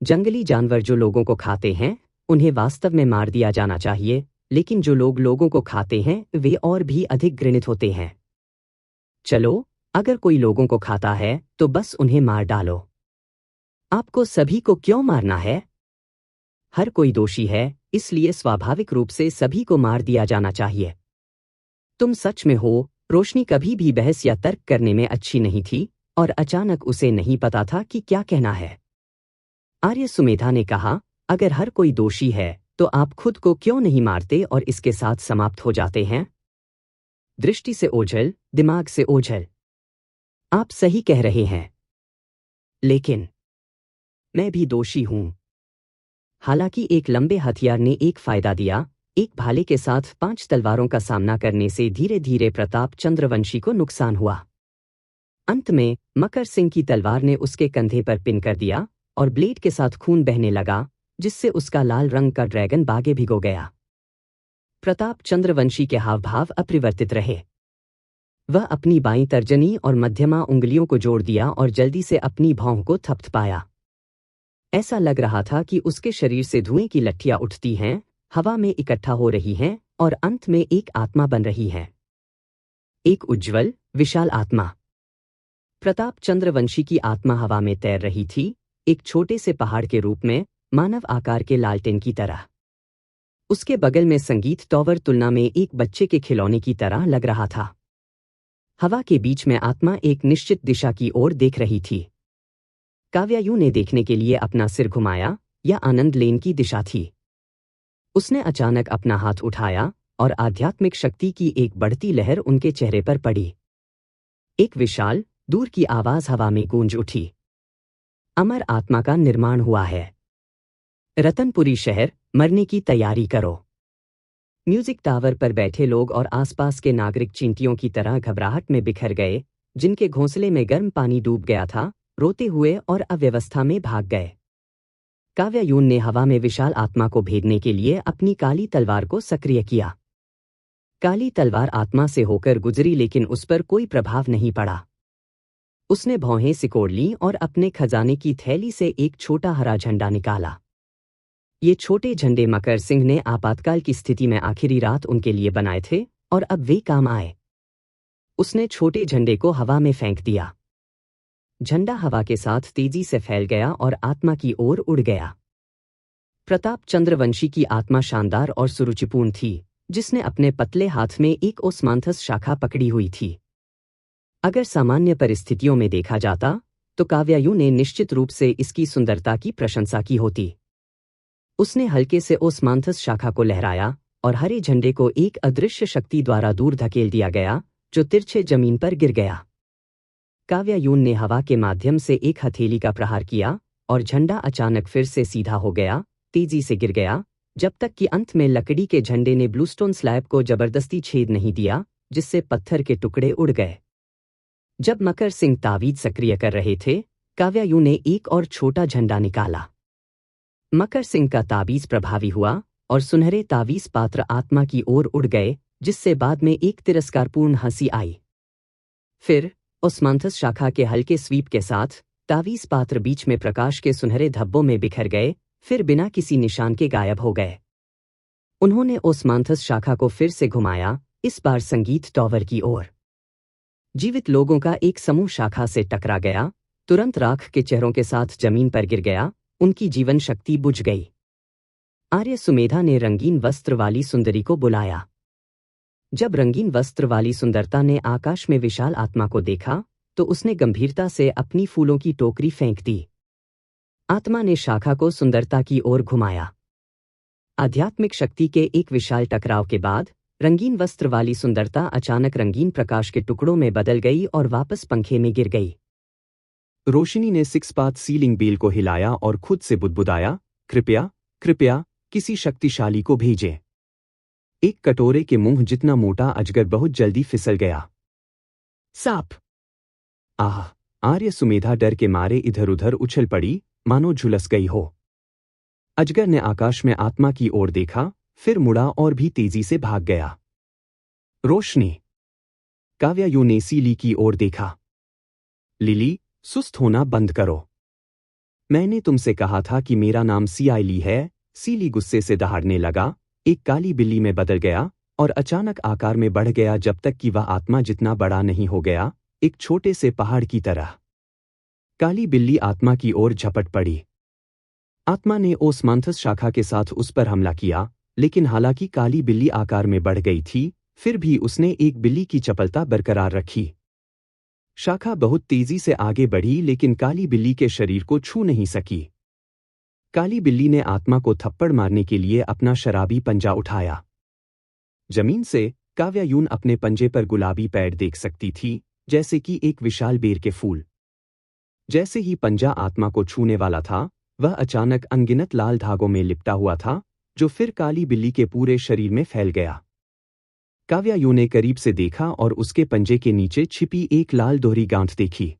Speaker 1: जंगली जानवर जो लोगों को खाते हैं, उन्हें वास्तव में मार दिया जाना चाहिए, लेकिन जो लोग लोगों को खाते हैं वे और भी अधिक घृणित होते हैं। चलो, अगर कोई लोगों को खाता है तो बस उन्हें मार डालो। आपको सभी को क्यों मारना है? हर कोई दोषी है, इसलिए स्वाभाविक रूप से सभी को मार दिया जाना चाहिए। तुम सच में हो? रोशनी कभी भी बहस या तर्क करने में अच्छी नहीं थी और अचानक उसे नहीं पता था कि क्या कहना है। आर्य सुमेधा ने कहा, अगर हर कोई दोषी है तो आप खुद को क्यों नहीं मारते और इसके साथ समाप्त हो जाते हैं? दृष्टि से ओझल, दिमाग से ओझल। आप सही कह रहे हैं, लेकिन मैं भी दोषी हूं। हालांकि एक लंबे हथियार ने एक फायदा दिया, एक भाले के साथ 5 तलवारों का सामना करने से धीरे धीरे प्रताप चंद्रवंशी को नुकसान हुआ। अंत में मकर सिंह की तलवार ने उसके कंधे पर पिन कर दिया और ब्लेड के साथ खून बहने लगा, जिससे उसका लाल रंग का ड्रैगन बागे भिगो गया। प्रताप चंद्रवंशी के हाव भाव अपरिवर्तित रहे। वह अपनी बाईं तर्जनी और मध्यमा उंगलियों को जोड़ दिया और जल्दी से अपनी भौं को थपथपाया। ऐसा लग रहा था कि उसके शरीर से धुएं की लट्ठियां उठती हैं, हवा में इकट्ठा हो रही हैं और अंत में एक आत्मा बन रही है। एक उज्ज्वल, विशाल आत्मा। प्रताप चंद्रवंशी की आत्मा हवा में तैर रही थी, एक छोटे से पहाड़ के रूप में, मानव आकार के लालटेन की तरह। उसके बगल में संगीत टॉवर तुलना में एक बच्चे के खिलौने की तरह लग रहा था। हवा के बीच में आत्मा एक निश्चित दिशा की ओर देख रही थी। काव्यायु ने देखने के लिए अपना सिर घुमाया, यह आनंद लेन की दिशा थी। उसने अचानक अपना हाथ उठाया और आध्यात्मिक शक्ति की एक बढ़ती लहर उनके चेहरे पर पड़ी। एक विशाल, दूर की आवाज हवा में गूंज उठी। अमर आत्मा का निर्माण हुआ है। रतनपुरी शहर, मरने की तैयारी करो। म्यूजिक टावर पर बैठे लोग और आसपास के नागरिक चींटियों की तरह घबराहट में बिखर गए, जिनके घोंसले में गर्म पानी डूब गया था, रोते हुए और अव्यवस्था में भाग गए। काव्यायून ने हवा में विशाल आत्मा को भेदने के लिए अपनी काली तलवार को सक्रिय किया। काली तलवार आत्मा से होकर गुजरी, लेकिन उस पर कोई प्रभाव नहीं पड़ा। उसने भौहें सिकोड़ लीं और अपने खजाने की थैली से एक छोटा हरा झंडा निकाला। ये छोटे झंडे मकर सिंह ने आपातकाल की स्थिति में आखिरी रात उनके लिए बनाए थे और अब वे काम आए। उसने छोटे झंडे को हवा में फेंक दिया। झंडा हवा के साथ तेजी से फैल गया और आत्मा की ओर उड़ गया। प्रताप चंद्रवंशी की आत्मा शानदार और सुरुचिपूर्ण थी, जिसने अपने पतले हाथ में एक ओस्मांथस शाखा पकड़ी हुई थी। अगर सामान्य परिस्थितियों में देखा जाता तो काव्यायु ने निश्चित रूप से इसकी सुंदरता की प्रशंसा की होती। उसने हल्के से ओस्मांथस शाखा को लहराया और हरे झंडे को एक अदृश्य शक्ति द्वारा दूर धकेल दिया गया, जो तिरछे जमीन पर गिर गया। काव्यायून ने हवा के माध्यम से एक हथेली का प्रहार किया और झंडा अचानक फिर से सीधा हो गया, तेजी से गिर गया, जब तक कि अंत में लकड़ी के झंडे ने ब्लूस्टोन स्लैब को जबरदस्ती छेद नहीं दिया, जिससे पत्थर के टुकड़े उड़ गए। जब मकर सिंह तावीज सक्रिय कर रहे थे, काव्यायु ने एक और छोटा झंडा निकाला। मकर सिंह का ताबीज प्रभावी हुआ और सुनहरे तावीज पात्र आत्मा की ओर उड़ गए, जिससे बाद में एक तिरस्कारपूर्ण हंसी आई। फिर ओस्मांथस शाखा के हल्के स्वीप के साथ तावीज पात्र बीच में प्रकाश के सुनहरे धब्बों में बिखर गए, फिर बिना किसी निशान के गायब हो गए। उन्होंने ओस्मांथस शाखा को फिर से घुमाया, इस बार संगीत टॉवर की ओर। जीवित लोगों का एक समूह शाखा से टकरा गया, तुरंत राख के चेहरों के साथ जमीन पर गिर गया, उनकी जीवन शक्ति बुझ गई। आर्य सुमेधा ने रंगीन वस्त्र वाली सुंदरी को बुलाया। जब रंगीन वस्त्र वाली सुंदरता ने आकाश में विशाल आत्मा को देखा तो उसने गंभीरता से अपनी फूलों की टोकरी फेंक दी। आत्मा ने शाखा को सुंदरता की ओर घुमाया। आध्यात्मिक शक्ति के एक विशाल टकराव के बाद रंगीन वस्त्र वाली सुंदरता अचानक रंगीन प्रकाश के टुकड़ों में बदल गई और वापस पंखे में गिर गई।
Speaker 2: रोशनी ने 6 पाथ सीलिंग बेल को हिलाया और खुद से बुदबुदाया, कृपया कृपया किसी शक्तिशाली को भेजें। एक कटोरे के मुंह जितना मोटा अजगर बहुत जल्दी फिसल गया। सांप! आह! आर्य सुमेधा डर के मारे इधर उधर उछल पड़ी, मानो झुलस गई हो। अजगर ने आकाश में आत्मा की ओर देखा, फिर मुड़ा और भी तेजी से भाग गया। रोशनी! काव्यायु ने सीली की ओर देखा। लिली, सुस्त होना बंद करो। मैंने तुमसे कहा था कि मेरा नाम सीआईली है। सीली गुस्से से दहाड़ने लगा, एक काली बिल्ली में बदल गया और अचानक आकार में बढ़ गया जब तक कि वह आत्मा जितना बड़ा नहीं हो गया, एक छोटे से पहाड़ की तरह। काली बिल्ली आत्मा की ओर झपट पड़ी। आत्मा ने ओस्मांथस शाखा के साथ उस पर हमला किया, लेकिन हालांकि काली बिल्ली आकार में बढ़ गई थी, फिर भी उसने एक बिल्ली की चपलता बरकरार रखी। शाखा बहुत तेजी से आगे बढ़ी लेकिन काली बिल्ली के शरीर को छू नहीं सकी। काली बिल्ली ने आत्मा को थप्पड़ मारने के लिए अपना शराबी पंजा उठाया। जमीन से काव्यायून अपने पंजे पर गुलाबी पैड देख सकती थी, जैसे कि एक विशाल बेर के फूल। जैसे ही पंजा आत्मा को छूने वाला था, वह अचानक अनगिनत लाल धागों में लिपटा हुआ था, जो फिर काली बिल्ली के पूरे शरीर में फैल गया। काव्यायु ने करीब से देखा और उसके पंजे के नीचे छिपी एक लाल दोहरी गांठ देखी।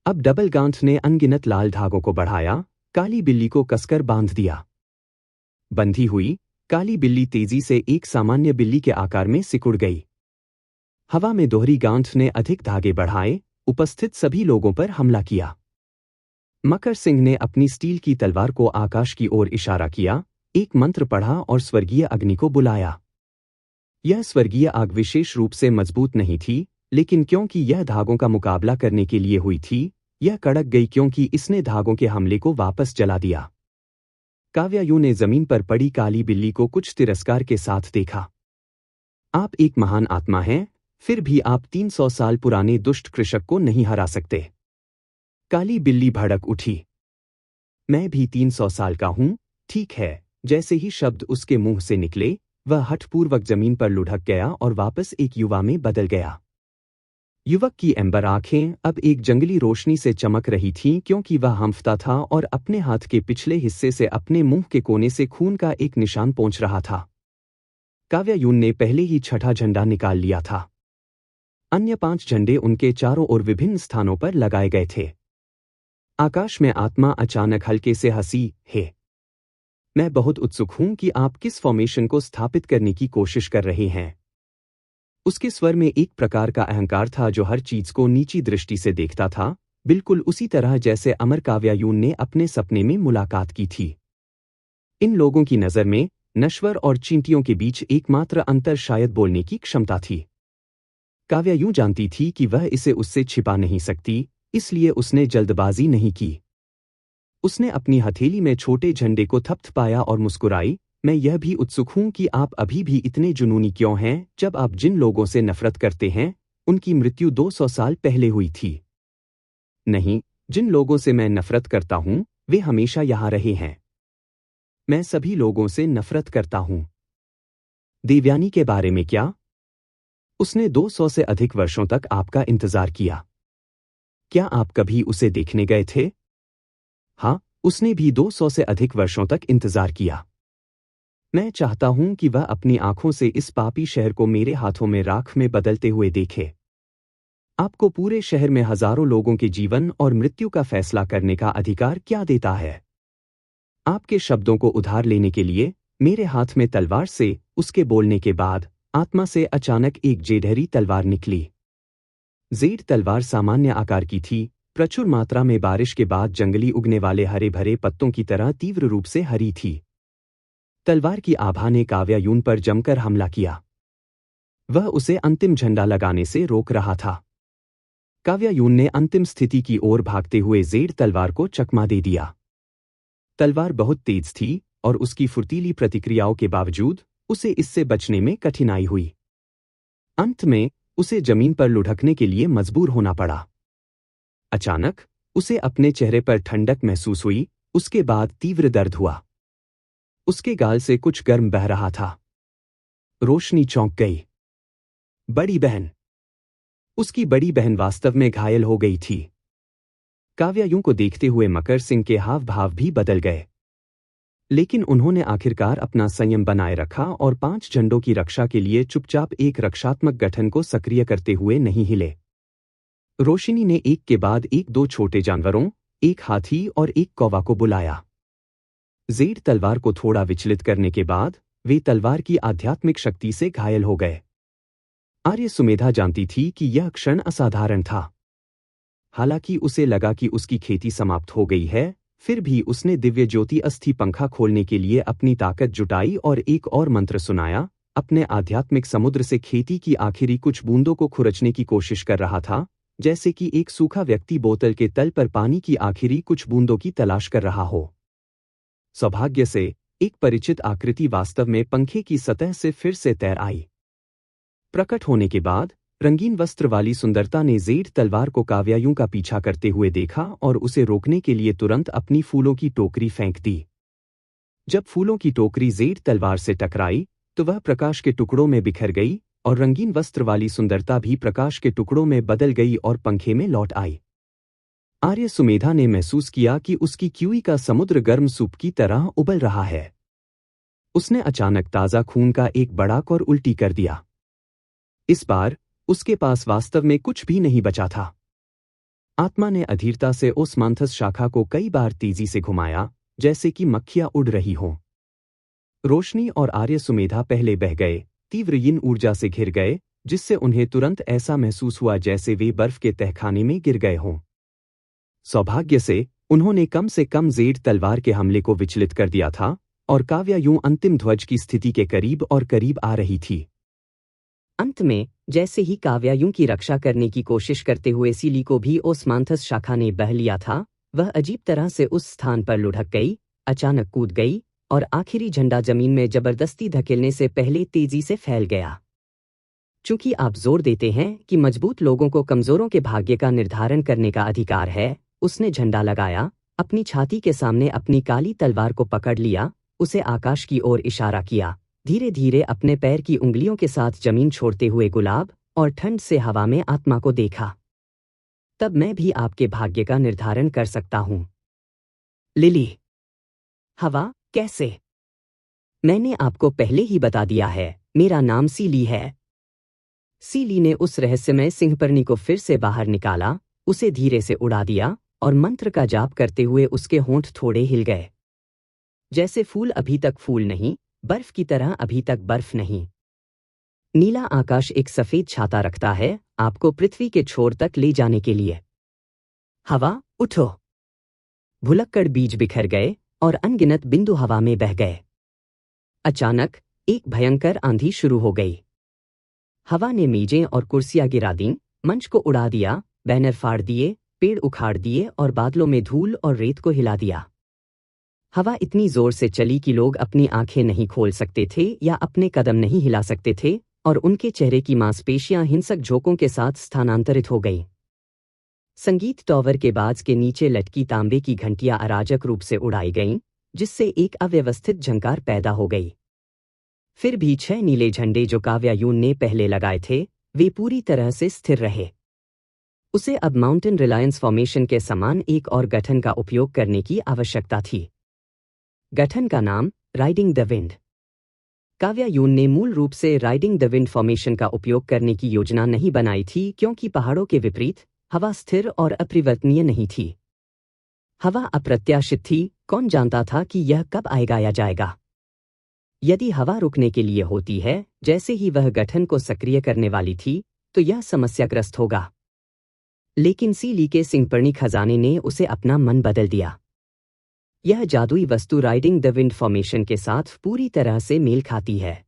Speaker 2: अब डबल गांठ ने अनगिनत लाल धागों को बढ़ाया, काली बिल्ली को कसकर बांध दिया। बंधी हुई काली बिल्ली तेजी से एक सामान्य बिल्ली के आकार में सिकुड़ गई। हवा में दोहरी गांठ ने अधिक धागे बढ़ाए, उपस्थित सभी लोगों पर हमला किया। मकर सिंह ने अपनी स्टील की तलवार को आकाश की ओर इशारा किया, एक मंत्र पढ़ा और स्वर्गीय अग्नि को बुलाया। यह स्वर्गीय आग विशेष रूप से मजबूत नहीं थी, लेकिन क्योंकि यह धागों का मुकाबला करने के लिए हुई थी, यह कड़क गई क्योंकि इसने धागों के हमले को वापस जला दिया। काव्यायु ने जमीन पर पड़ी काली बिल्ली को कुछ तिरस्कार के साथ देखा। आप एक महान आत्मा हैं, फिर भी आप 300 साल पुराने दुष्ट कृषक को नहीं हरा सकते। काली बिल्ली भड़क उठी। मैं भी 300 साल का हूं, ठीक है। जैसे ही शब्द उसके मुंह से निकले, वह हठपूर्वक जमीन पर लुढ़क गया और वापस एक युवा में बदल गया। युवक की एम्बर आंखें अब एक जंगली रोशनी से चमक रही थीं क्योंकि वह हंफता था और अपने हाथ के पिछले हिस्से से अपने मुंह के कोने से खून का एक निशान पोंछ रहा था। काव्यायून ने पहले ही छठा झंडा निकाल लिया था। अन्य 5 झंडे उनके चारों ओर विभिन्न स्थानों पर लगाए गए थे। आकाश में आत्मा अचानक हल्के से हंसी, हे। मैं बहुत उत्सुक हूं कि आप किस फॉर्मेशन को स्थापित करने की कोशिश कर रहे हैं। उसके स्वर में एक प्रकार का अहंकार था जो हर चीज को नीची दृष्टि से देखता था, बिल्कुल उसी तरह जैसे अमर काव्यायून ने अपने सपने में मुलाकात की थी। इन लोगों की नजर में नश्वर और चींटियों के बीच एकमात्र अंतर शायद बोलने की क्षमता थी। काव्यायूं जानती थी कि वह इसे उससे छिपा नहीं सकती, इसलिए उसने जल्दबाजी नहीं की। उसने अपनी हथेली में छोटे झंडे को थपथपाया और मुस्कुराई, मैं यह भी उत्सुक हूं कि आप अभी भी इतने जुनूनी क्यों हैं। जब आप जिन लोगों से नफरत करते हैं, उनकी मृत्यु 200 साल पहले हुई थी। नहीं, जिन लोगों से मैं नफरत करता हूं, वे हमेशा यहां रहे हैं। मैं सभी लोगों से नफरत करता हूं। देवयानी के बारे में क्या? उसने 200 से अधिक वर्षों तक आपका इंतजार किया। क्या आप कभी उसे देखने गए थे? हाँ, उसने भी 200 से अधिक वर्षों तक इंतजार किया। मैं चाहता हूं कि वह अपनी आंखों से इस पापी शहर को मेरे हाथों में राख में बदलते हुए देखे। आपको पूरे शहर में हजारों लोगों के जीवन और मृत्यु का फैसला करने का अधिकार क्या देता है? आपके शब्दों को उधार लेने के लिए मेरे हाथ में तलवार से उसके बोलने के बाद आत्मा से अचानक एक जेडहरी तलवार निकली। जेड तलवार सामान्य आकार की थी, प्रचुर मात्रा में बारिश के बाद जंगली उगने वाले हरे भरे पत्तों की तरह तीव्र रूप से हरी थी। तलवार की आभा ने काव्यायून पर जमकर हमला किया। वह उसे अंतिम झंडा लगाने से रोक रहा था। काव्यायून ने अंतिम स्थिति की ओर भागते हुए जेड तलवार को चकमा दे दिया। तलवार बहुत तेज थी और उसकी फुर्तीली प्रतिक्रियाओं के बावजूद उसे इससे बचने में कठिनाई हुई। अंत में उसे जमीन पर लुढ़कने के लिए मजबूर होना पड़ा। अचानक उसे अपने चेहरे पर ठंडक महसूस हुई, उसके बाद तीव्र दर्द हुआ। उसके गाल से कुछ गर्म बह रहा था। रोशनी चौंक गई। बड़ी बहन। उसकी बड़ी बहन वास्तव में घायल हो गई थी। काव्यायु को देखते हुए मकर सिंह के हाव भाव भी बदल गए, लेकिन उन्होंने आखिरकार अपना संयम बनाए रखा और 5 झंडों की रक्षा के लिए चुपचाप एक रक्षात्मक गठन को सक्रिय करते हुए नहीं हिले। रोशिनी ने एक के बाद एक 2 छोटे जानवरों, एक हाथी और एक कौवा को बुलाया। जेड तलवार को थोड़ा विचलित करने के बाद वे तलवार की आध्यात्मिक शक्ति से घायल हो गए। आर्य सुमेधा जानती थी कि यह क्षण असाधारण था। हालांकि उसे लगा कि उसकी खेती समाप्त हो गई है, फिर भी उसने दिव्य ज्योति अस्थि पंखा खोलने के लिए अपनी ताकत जुटाई और एक और मंत्र सुनाया। अपने आध्यात्मिक समुद्र से खेती की आखिरी कुछ बूंदों को खुरचने की कोशिश कर रहा था, जैसे कि एक सूखा व्यक्ति बोतल के तल पर पानी की आखिरी कुछ बूंदों की तलाश कर रहा हो। सौभाग्य से एक परिचित आकृति वास्तव में पंखे की सतह से फिर से तैर आई। प्रकट होने के बाद रंगीन वस्त्र वाली सुंदरता ने जेड तलवार को काव्यायु का पीछा करते हुए देखा और उसे रोकने के लिए तुरंत अपनी फूलों की टोकरी फेंक दी। जब फूलों की टोकरी जेड तलवार से टकराई तो वह प्रकाश के टुकड़ों में बिखर गई और रंगीन वस्त्र वाली सुंदरता भी प्रकाश के टुकड़ों में बदल गई और पंखे में लौट आई। आर्य सुमेधा ने महसूस किया कि उसकी क्यूई का समुद्र गर्म सूप की तरह उबल रहा है। उसने अचानक ताज़ा खून का एक बड़ा कौर उल्टी कर दिया। इस बार उसके पास वास्तव में कुछ भी नहीं बचा था। आत्मा ने अधीरता से ओस्मांथस शाखा को कई बार तेजी से घुमाया, जैसे कि मक्खियां उड़ रही हों। रोशनी और आर्य सुमेधा पहले बह गए, तीव्र यिन ऊर्जा से घिर गए, जिससे उन्हें तुरंत ऐसा महसूस हुआ जैसे वे बर्फ के तहखाने में गिर गए हों। सौभाग्य से कम जेड तलवार के हमले को विचलित कर दिया था और काव्यायु अंतिम ध्वज की स्थिति के करीब और करीब आ रही थी।
Speaker 1: अंत में जैसे ही काव्यायु की रक्षा करने की कोशिश करते हुए सीली को भी ओस्मांथस शाखा ने बह लिया था, वह अजीब तरह से उस स्थान पर लुढ़क गई, अचानक कूद गई और आखिरी झंडा जमीन में जबरदस्ती धकेलने से पहले तेजी से फैल गया। चूंकि आप जोर देते हैं कि मजबूत लोगों को कमजोरों के भाग्य का निर्धारण करने का अधिकार है, उसने झंडा लगाया, अपनी छाती के सामने अपनी काली तलवार को पकड़ लिया, उसे आकाश की ओर इशारा किया, धीरे धीरे अपने पैर की उंगलियों के साथ जमीन छोड़ते हुए गुलाब और ठंड से हवा में आत्मा को देखा। तब मैं भी आपके भाग्य का निर्धारण कर सकता हूं। लिली। हवा, कैसे? मैंने आपको पहले ही बता दिया है, मेरा नाम सीली है। सीली ने उस रहस्यमय सिंहपर्णी को फिर से बाहर निकाला, उसे धीरे से उड़ा दिया और मंत्र का जाप करते हुए उसके होंठ थोड़े हिल गए। जैसे फूल अभी तक फूल नहीं, बर्फ की तरह अभी तक बर्फ नहीं। नीला आकाश एक सफेद छाता रखता है आपको पृथ्वी के छोर तक ले जाने के लिए। हवा, उठो। भुलक्कड़ बीज बिखर गए और अनगिनत बिंदु हवा में बह गए। अचानक एक भयंकर आंधी शुरू हो गई। हवा ने मेजें और कुर्सियां गिरा दीं, मंच को उड़ा दिया, बैनर फाड़ दिए, पेड़ उखाड़ दिए और बादलों में धूल और रेत को हिला दिया। हवा इतनी जोर से चली कि लोग अपनी आंखें नहीं खोल सकते थे या अपने कदम नहीं हिला सकते थे और उनके चेहरे की मांसपेशियां हिंसक झोंकों के साथ स्थानांतरित हो गई। संगीत टॉवर के बाज के नीचे लटकी तांबे की घंटियां अराजक रूप से उड़ाई गईं, जिससे एक अव्यवस्थित झंकार पैदा हो गई। फिर भी 6 नीले झंडे जो काव्यायु ने पहले लगाए थे, वे पूरी तरह से स्थिर रहे। उसे अब माउंटेन रिलायंस फॉर्मेशन के समान एक और गठन का उपयोग करने की आवश्यकता थी। गठन का नाम राइडिंग द विंड। काव्यायु ने मूल रूप से राइडिंग द विंड फॉर्मेशन का उपयोग करने की योजना नहीं बनाई थी, क्योंकि पहाड़ों के विपरीत हवा स्थिर और अपरिवर्तनीय नहीं थी। हवा अप्रत्याशित थी, कौन जानता था कि यह कब आएगा या जाएगा। यदि हवा रुकने के लिए होती है, जैसे ही वह गठन को सक्रिय करने वाली थी, तो यह समस्याग्रस्त होगा। लेकिन सीली के सिंहपर्णी खजाने ने उसे अपना मन बदल दिया। यह जादुई वस्तु राइडिंग द विंड फॉर्मेशन के साथ पूरी तरह से मेल खाती है।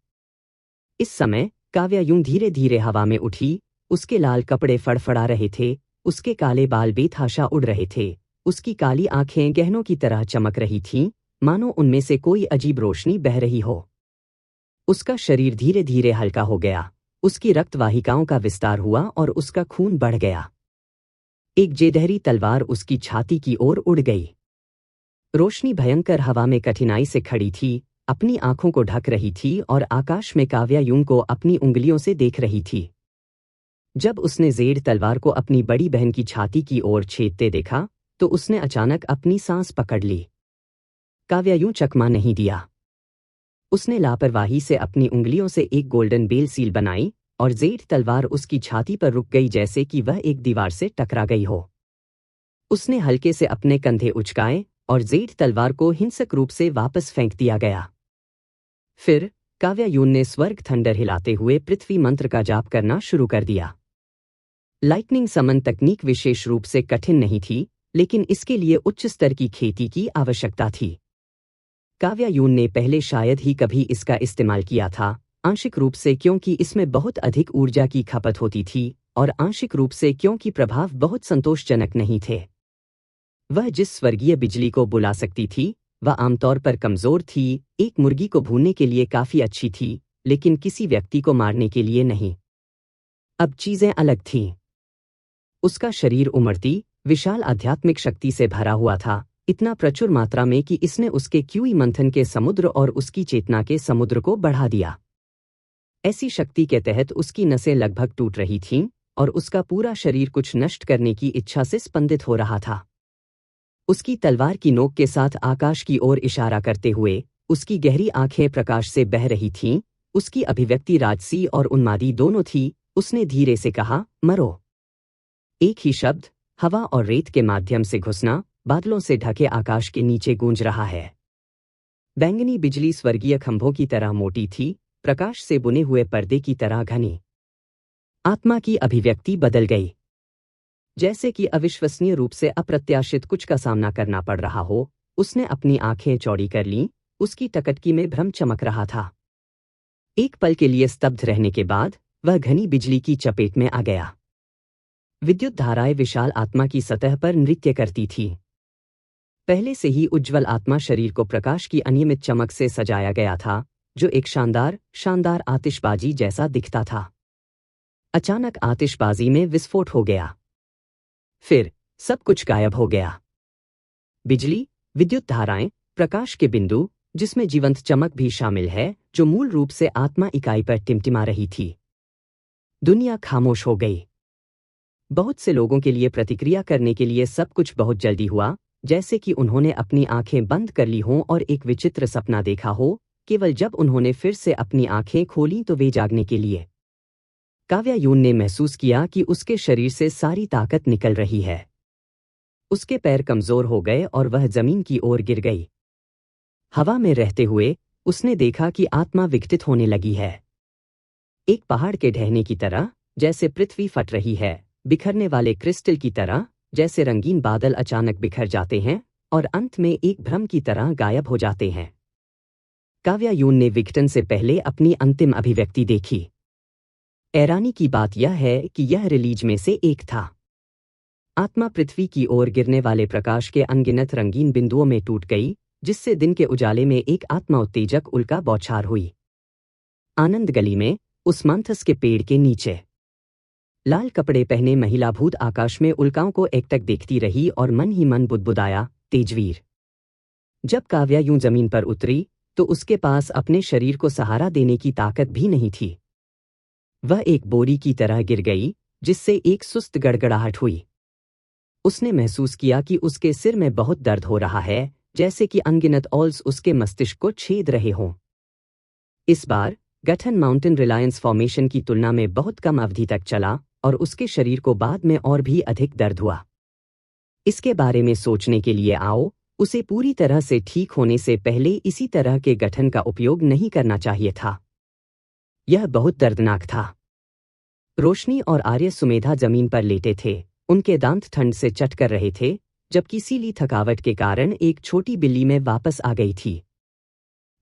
Speaker 1: इस समय काव्यायु धीरे धीरे हवा में उठी, उसके लाल कपड़े फड़फड़ा रहे थे, उसके काले बाल बेतहाशा उड़ रहे थे, उसकी काली आंखें गहनों की तरह चमक रही थीं, मानो उनमें से कोई अजीब रोशनी बह रही हो। उसका शरीर धीरे धीरे हल्का हो गया, उसकी रक्तवाहिकाओं का विस्तार हुआ और उसका खून बढ़ गया। एक जेदहरी तलवार उसकी छाती की ओर उड़ गई। रोशनी भयंकर हवा में कठिनाई से खड़ी थी, अपनी आंखों को ढक रही थी और आकाश में काव्या यूं को अपनी उंगलियों से देख रही थी। जब उसने जेड तलवार को अपनी बड़ी बहन की छाती की ओर छेदते देखा तो उसने अचानक अपनी सांस पकड़ ली। काव्या यूं चकमा नहीं दिया। उसने लापरवाही से अपनी उंगलियों से एक गोल्डन बेल सील बनाई और जेड तलवार उसकी छाती पर रुक गई जैसे कि वह एक दीवार से टकरा गई हो। उसने हल्के से अपने कंधे उचकाए और जेड तलवार को हिंसक रूप से वापस फेंक दिया गया। फिर काव्या यून ने स्वर्ग थंडर हिलाते हुए पृथ्वी मंत्र का जाप करना शुरू कर दिया। लाइटनिंग समन तकनीक विशेष रूप से कठिन नहीं थी, लेकिन इसके लिए उच्च स्तर की खेती की आवश्यकता थी। काव्या यून ने पहले शायद ही कभी इसका इस्तेमाल किया था, आंशिक रूप से क्योंकि इसमें बहुत अधिक ऊर्जा की खपत होती थी और आंशिक रूप से क्योंकि प्रभाव बहुत संतोषजनक नहीं थे। वह जिस स्वर्गीय बिजली को बुला सकती थी वह आमतौर पर कमजोर थी, एक मुर्गी को भूनने के लिए काफी अच्छी थी, लेकिन किसी व्यक्ति को मारने के लिए नहीं। अब चीजें अलग थीं। उसका शरीर उमड़ती, विशाल आध्यात्मिक शक्ति से भरा हुआ था, इतना प्रचुर मात्रा में कि इसने उसके क्यूई मंथन के समुद्र और उसकी चेतना के समुद्र को बढ़ा दिया। ऐसी शक्ति के तहत उसकी नसें लगभग टूट रही थीं और उसका पूरा शरीर कुछ नष्ट करने की इच्छा से स्पंदित हो रहा था। उसकी तलवार की नोक के साथ आकाश की ओर इशारा करते हुए उसकी गहरी आंखें प्रकाश से बह रही थीं, उसकी अभिव्यक्ति राजसी और उन्मादी दोनों थी। उसने धीरे से कहा, मरो। एक ही शब्द, हवा और रेत के माध्यम से घुसना, बादलों से ढके आकाश के नीचे गूंज रहा है। बैंगनी बिजली स्वर्गीय खंभों की तरह मोटी थी, प्रकाश से बुने हुए पर्दे की तरह घनी। आत्मा की अभिव्यक्ति बदल गई। जैसे कि अविश्वसनीय रूप से अप्रत्याशित कुछ का सामना करना पड़ रहा हो, उसने अपनी आंखें चौड़ी कर लीं, उसकी टकटकी में भ्रम चमक रहा था। एक पल के लिए स्तब्ध रहने के बाद वह घनी बिजली की चपेट में आ गया। विद्युत धाराएं विशाल आत्मा की सतह पर नृत्य करती थी। पहले से ही उज्ज्वल आत्मा शरीर को प्रकाश की अनियमित चमक से सजाया गया था, जो एक शानदार आतिशबाजी जैसा दिखता था। अचानक आतिशबाजी में विस्फोट हो गया। फिर सब कुछ गायब हो गया। बिजली, विद्युत धाराएं, प्रकाश के बिंदु, जिसमें जीवंत चमक भी शामिल है, जो मूल रूप से आत्मा इकाई पर टिमटिमा रही थी। दुनिया खामोश हो गई। बहुत से लोगों के लिए प्रतिक्रिया करने के लिए सब कुछ बहुत जल्दी हुआ, जैसे कि उन्होंने अपनी आंखें बंद कर ली हों और एक विचित्र सपना देखा हो। केवल जब उन्होंने फिर से अपनी आंखें खोलीं तो वे जागने के लिए। काव्या यून ने महसूस किया कि उसके शरीर से सारी ताकत निकल रही है। उसके पैर कमजोर हो गए और वह जमीन की ओर गिर गई। हवा में रहते हुए उसने देखा कि आत्मा विघटित होने लगी है। एक पहाड़ के ढहने की तरह, जैसे पृथ्वी फट रही है, बिखरने वाले क्रिस्टल की तरह, जैसे रंगीन बादल अचानक बिखर जाते हैं और अंत में एक भ्रम की तरह गायब हो जाते हैं। काव्या यून ने विघटन से पहले अपनी अंतिम अभिव्यक्ति देखी। हैरानी की बात यह है कि यह रिलीज में से एक था। आत्मा पृथ्वी की ओर गिरने वाले प्रकाश के अनगिनत रंगीन बिंदुओं में टूट गई, जिससे दिन के उजाले में एक आत्मा उत्तेजक उल्का बौछार हुई। आनंद गली में, उस मंथस के पेड़ के नीचे, लाल कपड़े पहने महिला भूत आकाश में उल्काओं को एकटक देखती रही और मन ही मन बुदबुदाया, तेजवीर। जब काव्या यूं जमीन पर उतरी तो उसके पास अपने शरीर को सहारा देने की ताकत भी नहीं थी। वह एक बोरी की तरह गिर गई, जिससे एक सुस्त गड़गड़ाहट हुई। उसने महसूस किया कि उसके सिर में बहुत दर्द हो रहा है, जैसे कि अनगिनत ऑल्स उसके मस्तिष्क को छेद रहे हों। इस बार गठन माउंटेन रिलायंस फॉर्मेशन की तुलना में बहुत कम अवधि तक चला और उसके शरीर को बाद में और भी अधिक दर्द हुआ। इसके बारे में सोचने के लिए आओ, उसे पूरी तरह से ठीक होने से पहले इसी तरह के गठन का उपयोग नहीं करना चाहिए था। यह बहुत दर्दनाक था। रोशनी और आर्य सुमेधा जमीन पर लेटे थे, उनके दांत ठंड से चट कर रहे थे, जबकि सीली थकावट के कारण एक छोटी बिल्ली में वापस आ गई थी।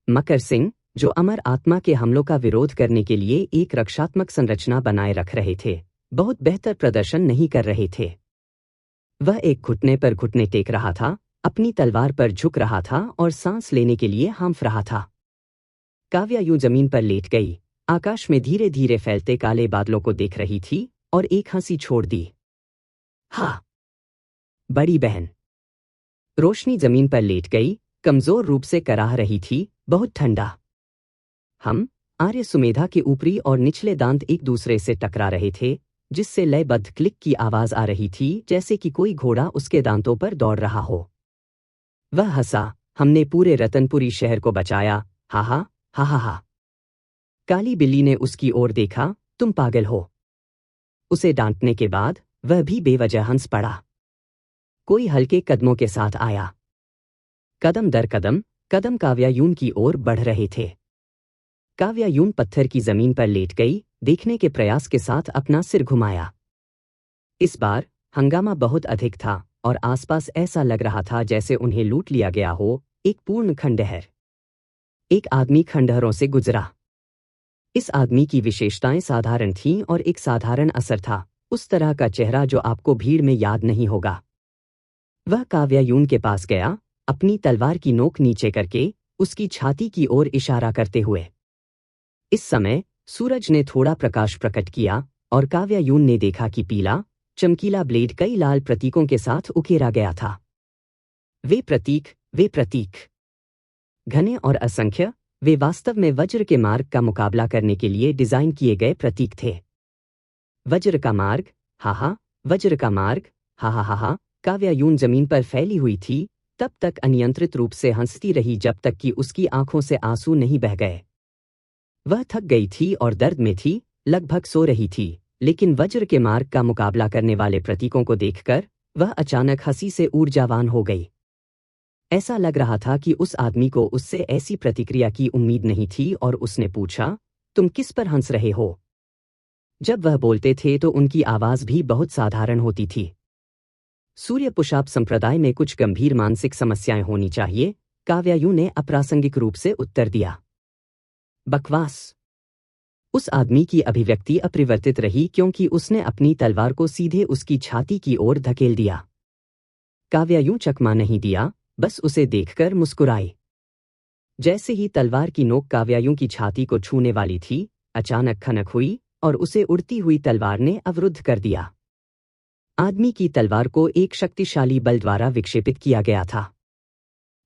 Speaker 1: मकर सिंह, जो अमर आत्मा के हमलों का विरोध करने के लिए एक रक्षात्मक संरचना बनाए रख रहे थे, बहुत बेहतर प्रदर्शन नहीं कर रहे थे। वह एक घुटने पर घुटने टेक रहा था, अपनी तलवार पर झुक रहा था और सांस लेने के लिए हांफ रहा था। काव्या यूं जमीन पर लेट गई, आकाश में धीरे धीरे फैलते काले बादलों को देख रही थी और एक हंसी छोड़ दी। हाँ, बड़ी बहन। रोशनी जमीन पर लेट गई, कमजोर रूप से कराह रही थी, बहुत ठंडा। हम आर्य सुमेधा के ऊपरी और निचले दांत एक दूसरे से टकरा रहे थे, जिससे लयबद्ध क्लिक की आवाज आ रही थी, जैसे कि कोई घोड़ा उसके दांतों पर दौड़ रहा हो। वह हंसा, हमने पूरे रतनपुरी शहर को बचाया, हा हा हा हा हा। काली बिल्ली ने उसकी ओर देखा, तुम पागल हो। उसे डांटने के बाद वह भी बेवजह हंस पड़ा। कोई हल्के कदमों के साथ आया। कदम दर कदम कदम काव्यायून की ओर बढ़ रहे थे। काव्यायून पत्थर की जमीन पर लेट गई, देखने के प्रयास के साथ अपना सिर घुमाया। इस बार हंगामा बहुत अधिक था और आसपास ऐसा लग रहा था जैसे उन्हें लूट लिया गया हो, एक पूर्ण खंडहर। एक आदमी खंडहरों से गुजरा। इस आदमी की विशेषताएं साधारण थीं और एक साधारण असर था, उस तरह का चेहरा जो आपको भीड़ में याद नहीं होगा। वह काव्यायून के पास गया, अपनी तलवार की नोक नीचे करके उसकी छाती की ओर इशारा करते हुए। इस समय सूरज ने थोड़ा प्रकाश प्रकट किया और काव्यायून ने देखा कि पीला चमकीला ब्लेड कई लाल प्रतीकों के साथ उकेरा गया था। वे प्रतीक घने और असंख्य, वे वास्तव में वज्र के मार्ग का मुकाबला करने के लिए डिजाइन किए गए प्रतीक थे। वज्र का मार्ग, हा वज्र का मार्ग, हा। काव्यायून जमीन पर फैली हुई थी, तब तक अनियंत्रित रूप से हंसती रही जब तक कि उसकी आंखों से आंसू नहीं बह गए। वह थक गई थी और दर्द में थी, लगभग सो रही थी, लेकिन वज्र के मार्ग का मुकाबला करने वाले प्रतीकों को देखकर वह अचानक हंसी से ऊर्जावान हो गई। ऐसा लग रहा था कि उस आदमी को उससे ऐसी प्रतिक्रिया की उम्मीद नहीं थी और उसने पूछा, तुम किस पर हंस रहे हो? जब वह बोलते थे तो उनकी आवाज भी बहुत साधारण होती थी। सूर्य पुषाप संप्रदाय में कुछ गंभीर मानसिक समस्याएं होनी चाहिए, काव्यायु ने अप्रासंगिक रूप से उत्तर दिया। बकवास। उस आदमी की अभिव्यक्ति अपरिवर्तित रही क्योंकि उसने अपनी तलवार को सीधे उसकी छाती की ओर धकेल दिया। काव्यायु चकमा नहीं दिया, बस उसे देखकर मुस्कुराई। जैसे ही तलवार की नोक काव्यायु की छाती को छूने वाली थी, अचानक खनक हुई और उसे उड़ती हुई तलवार ने अवरुद्ध कर दिया। आदमी की तलवार को एक शक्तिशाली बल द्वारा विक्षेपित किया गया था।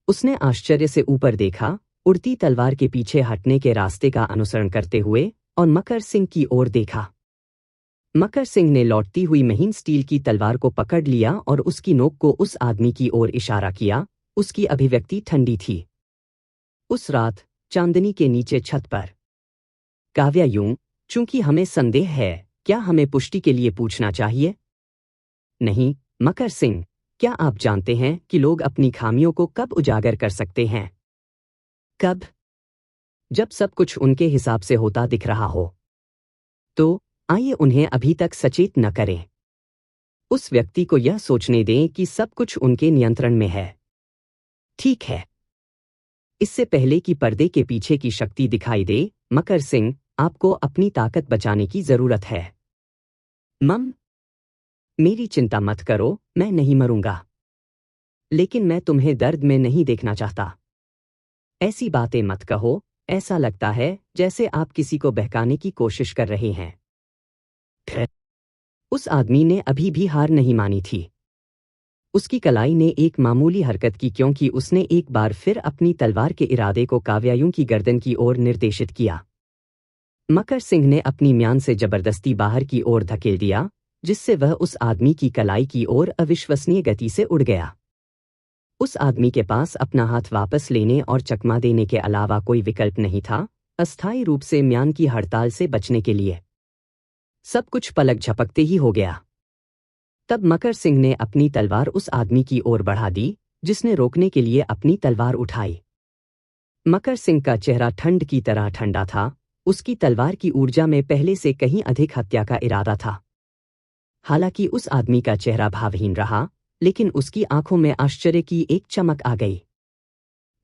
Speaker 1: उसने आश्चर्य से ऊपर देखा, उड़ती तलवार के पीछे हटने के रास्ते का अनुसरण करते हुए, और मकर सिंह की ओर देखा। मकर सिंह ने लौटती हुई महीन स्टील की तलवार को पकड़ लिया और उसकी नोक को उस आदमी की ओर इशारा किया। उसकी अभिव्यक्ति ठंडी थी। उस रात चांदनी के नीचे छत पर काव्यायु, चूंकि हमें संदेह है, क्या हमें पुष्टि के लिए पूछना चाहिए? नहीं, मकर सिंह, क्या आप जानते हैं कि लोग अपनी खामियों को कब उजागर कर सकते हैं? कब? जब सब कुछ उनके हिसाब से होता दिख रहा हो। तो आइए उन्हें अभी तक सचेत न करें। उस व्यक्ति को यह सोचने दें कि सब कुछ उनके नियंत्रण में है। ठीक है। इससे पहले कि पर्दे के पीछे की शक्ति दिखाई दे, मकर सिंह, आपको अपनी ताकत बचाने की जरूरत है। मेरी चिंता मत करो, मैं नहीं मरूंगा। लेकिन मैं तुम्हें दर्द में नहीं देखना चाहता। ऐसी बातें मत कहो, ऐसा लगता है जैसे आप किसी को बहकाने की कोशिश कर रहे हैं। उस आदमी ने अभी भी हार नहीं मानी थी। उसकी कलाई ने एक मामूली हरकत की क्योंकि उसने एक बार फिर अपनी तलवार के इरादे को काव्यायु की गर्दन की ओर निर्देशित किया। मकर सिंह ने अपनी म्यान से जबरदस्ती बाहर की ओर धकेल दिया, जिससे वह उस आदमी की कलाई की ओर अविश्वसनीय गति से उड़ गया। उस आदमी के पास अपना हाथ वापस लेने और चकमा देने के अलावा कोई विकल्प नहीं था, अस्थायी रूप से म्यान की हड़ताल से बचने के लिए। सब कुछ पलक झपकते ही हो गया। तब मकर सिंह ने अपनी तलवार उस आदमी की ओर बढ़ा दी, जिसने रोकने के लिए अपनी तलवार उठाई। मकर सिंह का चेहरा ठंड की तरह ठंडा था, उसकी तलवार की ऊर्जा में पहले से कहीं अधिक हत्या का इरादा था। हालांकि उस आदमी का चेहरा भावहीन रहा, लेकिन उसकी आंखों में आश्चर्य की एक चमक आ गई।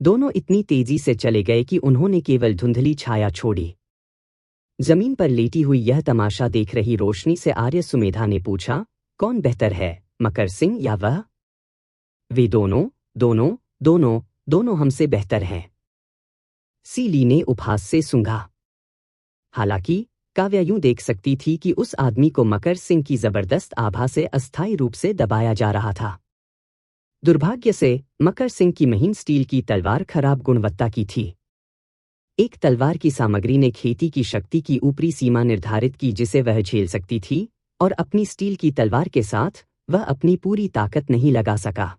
Speaker 1: दोनों इतनी तेजी से चले गए कि उन्होंने केवल धुंधली छाया छोड़ी। जमीन पर लेटी हुई यह तमाशा देख रही रोशनी से आर्य सुमेधा ने पूछा, कौन बेहतर है, मकर सिंह या वह? वे दोनों हमसे बेहतर हैं। सीली ने उपहास से सूंघा। हालांकि काव्या यूं देख सकती थी कि उस आदमी को मकर सिंह की जबरदस्त आभा से अस्थायी रूप से दबाया जा रहा था। दुर्भाग्य से मकर सिंह की महीन स्टील की तलवार खराब गुणवत्ता की थी। एक तलवार की सामग्री ने खेती की शक्ति की ऊपरी सीमा निर्धारित की जिसे वह झेल सकती थी, और अपनी स्टील की तलवार के साथ वह अपनी पूरी ताकत नहीं लगा सका।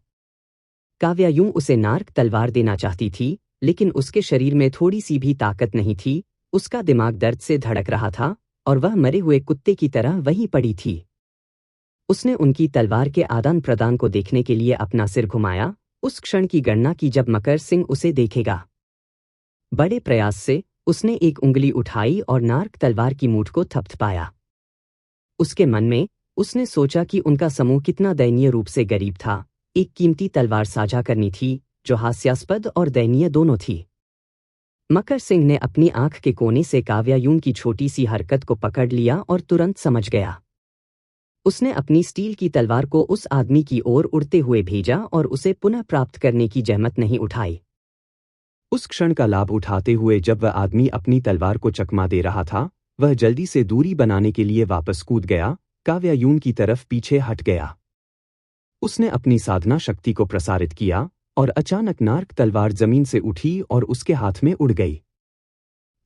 Speaker 1: काव्या यूं उसे नार्क तलवार देना चाहती थी, लेकिन उसके शरीर में थोड़ी सी भी ताकत नहीं थी। उसका दिमाग दर्द से धड़क रहा था और वह मरे हुए कुत्ते की तरह वहीं पड़ी थी। उसने उनकी तलवार के आदान प्रदान को देखने के लिए अपना सिर घुमाया, उस क्षण की गणना की जब मकर सिंह उसे देखेगा। बड़े प्रयास से उसने एक उंगली उठाई और नार्क तलवार की मूठ को थपथपाया। उसके मन में उसने सोचा कि उनका समूह कितना दयनीय रूप से गरीब था। एक कीमती तलवार साझा करनी थी जो हास्यास्पद और दयनीय दोनों थी। मकर सिंह ने अपनी आंख के कोने से काव्या यूं की छोटी सी हरकत को पकड़ लिया और तुरंत समझ गया। उसने अपनी स्टील की तलवार को उस आदमी की ओर उड़ते हुए भेजा और उसे पुनः प्राप्त करने की जहमत नहीं उठाई।
Speaker 2: उस क्षण का लाभ उठाते हुए जब वह आदमी अपनी तलवार को चकमा दे रहा था, वह जल्दी से दूरी बनाने के लिए वापस कूद गया। काव्या यून की तरफ पीछे हट गया। उसने अपनी साधना शक्ति को प्रसारित किया और अचानक नार्क तलवार जमीन से उठी और उसके हाथ में उड़ गई।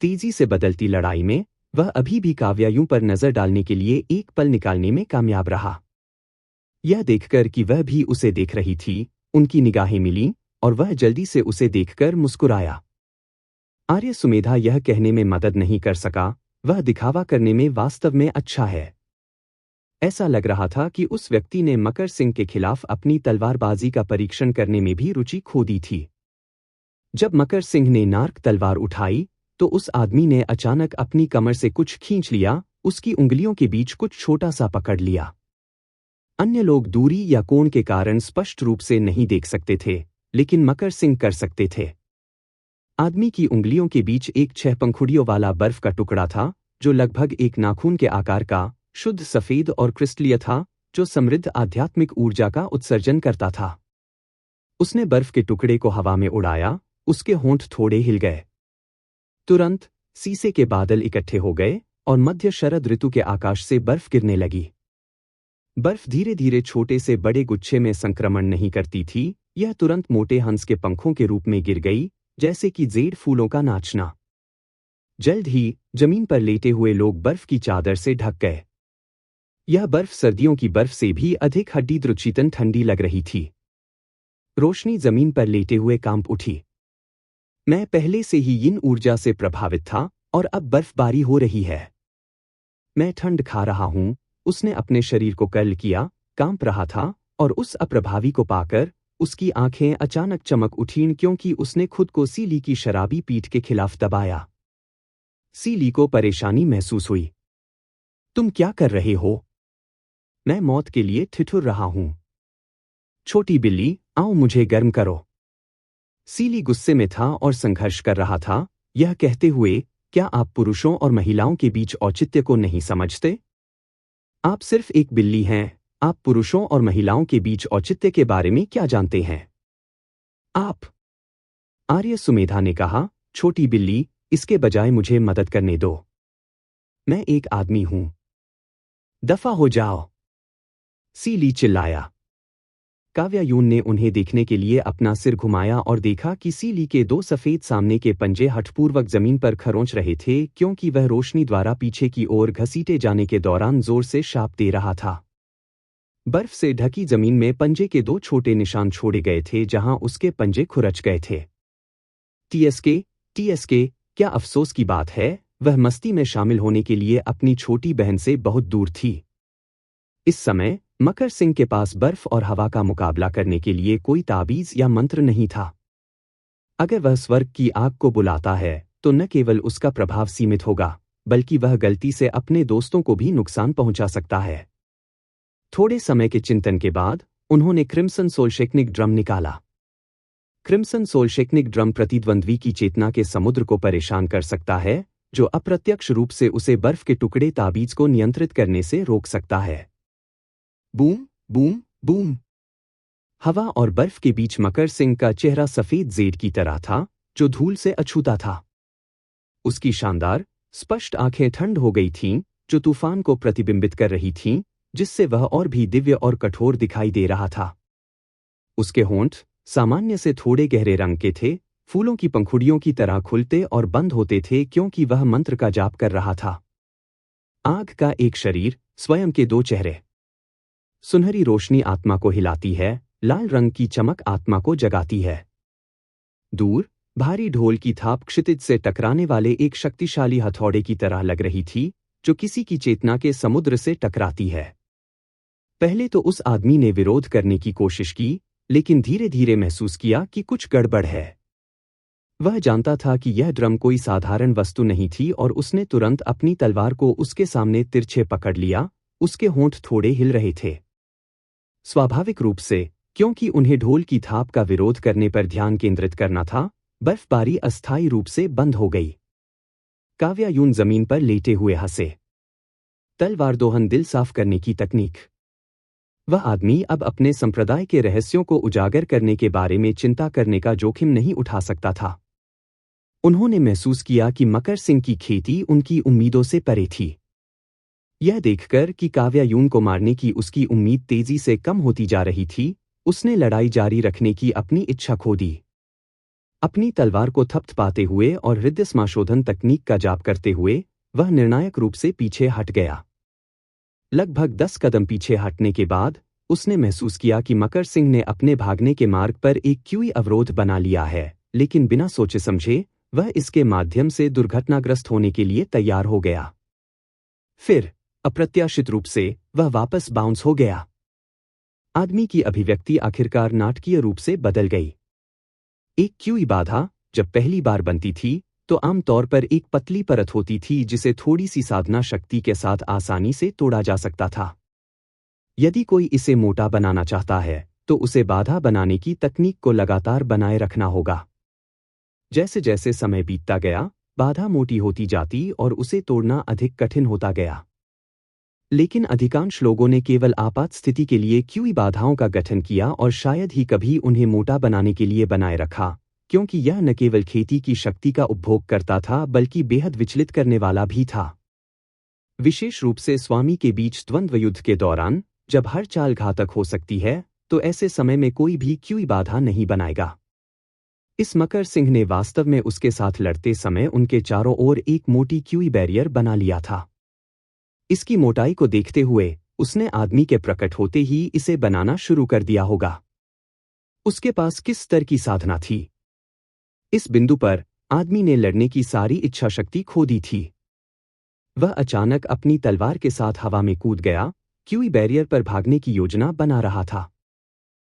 Speaker 2: तेजी से बदलती लड़ाई में वह अभी भी काव्या यूं पर नजर डालने के लिए एक पल निकालने में कामयाब रहा। यह देखकर कि वह भी उसे देख रही थी, उनकी निगाहें मिलीं और वह जल्दी से उसे देखकर मुस्कुराया। आर्य सुमेधा यह कहने में मदद नहीं कर सका, वह दिखावा करने में वास्तव में अच्छा है। ऐसा लग रहा था कि उस व्यक्ति ने मकर सिंह के खिलाफ अपनी तलवारबाजी का परीक्षण करने में भी रुचि खो दी थी। जब मकर सिंह ने नार्क तलवार उठाई तो उस आदमी ने अचानक अपनी कमर से कुछ खींच लिया, उसकी उंगलियों के बीच कुछ छोटा सा पकड़ लिया। अन्य लोग दूरी या कोण के कारण स्पष्ट रूप से नहीं देख सकते थे, लेकिन मकर सिंह कर सकते थे। आदमी की उंगलियों के बीच एक 6 पंखुड़ियों वाला बर्फ का टुकड़ा था जो लगभग एक नाखून के आकार का, शुद्ध सफेद और क्रिस्टलीय था, जो समृद्ध आध्यात्मिक ऊर्जा का उत्सर्जन करता था। उसने बर्फ के टुकड़े को हवा में उड़ाया, उसके होंठ थोड़े हिल गए। तुरंत सीसे के बादल इकट्ठे हो गए और मध्य शरद ऋतु के आकाश से बर्फ गिरने लगी। बर्फ धीरे धीरे छोटे से बड़े गुच्छे में संक्रमण नहीं करती थी, यह तुरंत मोटे हंस के पंखों के रूप में गिर गई, जैसे कि जेड फूलों का नाचना। जल्द ही जमीन पर लेटे हुए लोग बर्फ की चादर से ढक गए। यह बर्फ सर्दियों की बर्फ से भी अधिक हड्डी द्रुचितन ठंडी लग रही थी। रोशनी जमीन पर लेटे हुए कांप उठी। मैं पहले से ही इन ऊर्जा से प्रभावित था और अब बर्फबारी हो रही है। मैं ठंड खा रहा हूं। उसने अपने शरीर को कर्ल किया, कांप रहा था, और उस अप्रभावी को पाकर उसकी आंखें अचानक चमक उठीं क्योंकि उसने खुद को सीली की शराबी पीठ के खिलाफ दबाया। सीली को परेशानी महसूस हुई। तुम क्या कर रहे हो? मैं मौत के लिए ठिठुर रहा हूं। छोटी बिल्ली, आओ मुझे गर्म करो। सीली गुस्से में था और संघर्ष कर रहा था, यह कहते हुए, क्या आप पुरुषों और महिलाओं के बीच औचित्य को नहीं समझते? आप सिर्फ एक बिल्ली हैं, आप पुरुषों और महिलाओं के बीच औचित्य के बारे में क्या जानते हैं? आप? आर्य सुमेधा ने कहा, छोटी बिल्ली, इसके बजाय मुझे मदद करने दो। मैं एक आदमी हूं। दफा हो जाओ। सीली चिल्लाया। काव्या यून ने उन्हें देखने के लिए अपना सिर घुमाया और देखा कि सीली के 2 सफेद सामने के पंजे हठपूर्वक जमीन पर खरोंच रहे थे क्योंकि वह रोशनी द्वारा पीछे की ओर घसीटे जाने के दौरान जोर से शाप दे रहा था। बर्फ से ढकी जमीन में पंजे के 2 छोटे निशान छोड़े गए थे जहां उसके पंजे खुरच गए थे। टीएसके, क्या अफसोस की बात है, वह मस्ती में शामिल होने के लिए अपनी छोटी बहन से बहुत दूर थी। इस समय मकर सिंह के पास बर्फ और हवा का मुकाबला करने के लिए कोई ताबीज या मंत्र नहीं था। अगर वह स्वर्ग की आग को बुलाता है तो न केवल उसका प्रभाव सीमित होगा, बल्कि वह गलती से अपने दोस्तों को भी नुकसान पहुंचा सकता है। थोड़े समय के चिंतन के बाद उन्होंने क्रिम्सन सोलशेकनिक ड्रम निकाला। क्रिम्सन सोलशेकनिक ड्रम प्रतिद्वंद्वी की चेतना के समुद्र को परेशान कर सकता है, जो अप्रत्यक्ष रूप से उसे बर्फ के टुकड़े ताबीज को नियंत्रित करने से रोक सकता है। Boom boom boom. हवा और बर्फ के बीच मकर सिंह का चेहरा सफेद जेड की तरह था, जो धूल से अछूता था। उसकी शानदार, स्पष्ट आंखें ठंड हो गई थीं, जो तूफान को प्रतिबिंबित कर रही थीं, जिससे वह और भी दिव्य और कठोर दिखाई दे रहा था। उसके होंठ सामान्य से थोड़े गहरे रंग के थे, फूलों की पंखुड़ियों की तरह खुलते और बंद होते थे क्योंकि वह मंत्र का जाप कर रहा था। आग का एक शरीर, स्वयं के दो चेहरे। सुनहरी रोशनी आत्मा को हिलाती है, लाल रंग की चमक आत्मा को जगाती है। दूर भारी ढोल की थाप क्षितिज से टकराने वाले एक शक्तिशाली हथौड़े की तरह लग रही थी, जो किसी की चेतना के समुद्र से टकराती है। पहले तो उस आदमी ने विरोध करने की कोशिश की, लेकिन धीरे धीरे महसूस किया कि कुछ गड़बड़ है। वह जानता था कि यह ड्रम कोई साधारण वस्तु नहीं थी और उसने तुरंत अपनी तलवार को उसके सामने तिरछे पकड़ लिया। उसके होंठ थोड़े हिल रहे थे, स्वाभाविक रूप से, क्योंकि उन्हें ढोल की थाप का विरोध करने पर ध्यान केंद्रित करना था। बर्फबारी अस्थायी रूप से बंद हो गई। काव्या यूं जमीन पर लेटे हुए हंसे। तलवार दोहन दिल साफ करने की तकनीक। वह आदमी अब अपने संप्रदाय के रहस्यों को उजागर करने के बारे में चिंता करने का जोखिम नहीं उठा सकता था। उन्होंने महसूस किया कि मकर सिंह की खेती उनकी उम्मीदों से परे थी। यह देखकर कि काव्या यून को मारने की उसकी उम्मीद तेजी से कम होती जा रही थी, उसने लड़ाई जारी रखने की अपनी इच्छा खो दी। अपनी तलवार को थपथपाते हुए और हृदय समाशोधन तकनीक का जाप करते हुए वह निर्णायक रूप से पीछे हट गया। लगभग 10 कदम पीछे हटने के बाद उसने महसूस किया कि मकर सिंह ने अपने भागने के मार्ग पर एक क्यूई अवरोध बना लिया है, लेकिन बिना सोचे समझे वह इसके माध्यम से दुर्घटनाग्रस्त होने के लिए तैयार हो गया। फिर अप्रत्याशित रूप से वह वापस बाउंस हो गया। आदमी की अभिव्यक्ति आखिरकार नाटकीय रूप से बदल गई। एक क्यूई बाधा जब पहली बार बनती थी तो आमतौर पर एक पतली परत होती थी जिसे थोड़ी सी साधना शक्ति के साथ आसानी से तोड़ा जा सकता था। यदि कोई इसे मोटा बनाना चाहता है तो उसे बाधा बनाने की तकनीक को लगातार बनाए रखना होगा। जैसे जैसे समय बीतता गया, बाधा मोटी होती जाती और उसे तोड़ना अधिक कठिन होता गया। लेकिन अधिकांश लोगों ने केवल आपात स्थिति के लिए क्यूई बाधाओं का गठन किया और शायद ही कभी उन्हें मोटा बनाने के लिए बनाए रखा, क्योंकि यह न केवल खेती की शक्ति का उपभोग करता था बल्कि बेहद विचलित करने वाला भी था। विशेष रूप से स्वामी के बीच द्वंद्व युद्ध के दौरान, जब हर चाल घातक हो सकती है, तो ऐसे समय में कोई भी क्यूई बाधा नहीं बनाएगा। इस मकर सिंह ने वास्तव में उसके साथ लड़ते समय उनके चारों ओर एक मोटी क्यूई बैरियर बना लिया था। इसकी मोटाई को देखते हुए उसने आदमी के प्रकट होते ही इसे बनाना शुरू कर दिया होगा। उसके पास किस स्तर की साधना थी? इस बिंदु पर आदमी ने लड़ने की सारी इच्छा शक्ति खो दी थी। वह अचानक अपनी तलवार के साथ हवा में कूद गया, क्यूई बैरियर पर भागने की योजना बना रहा था।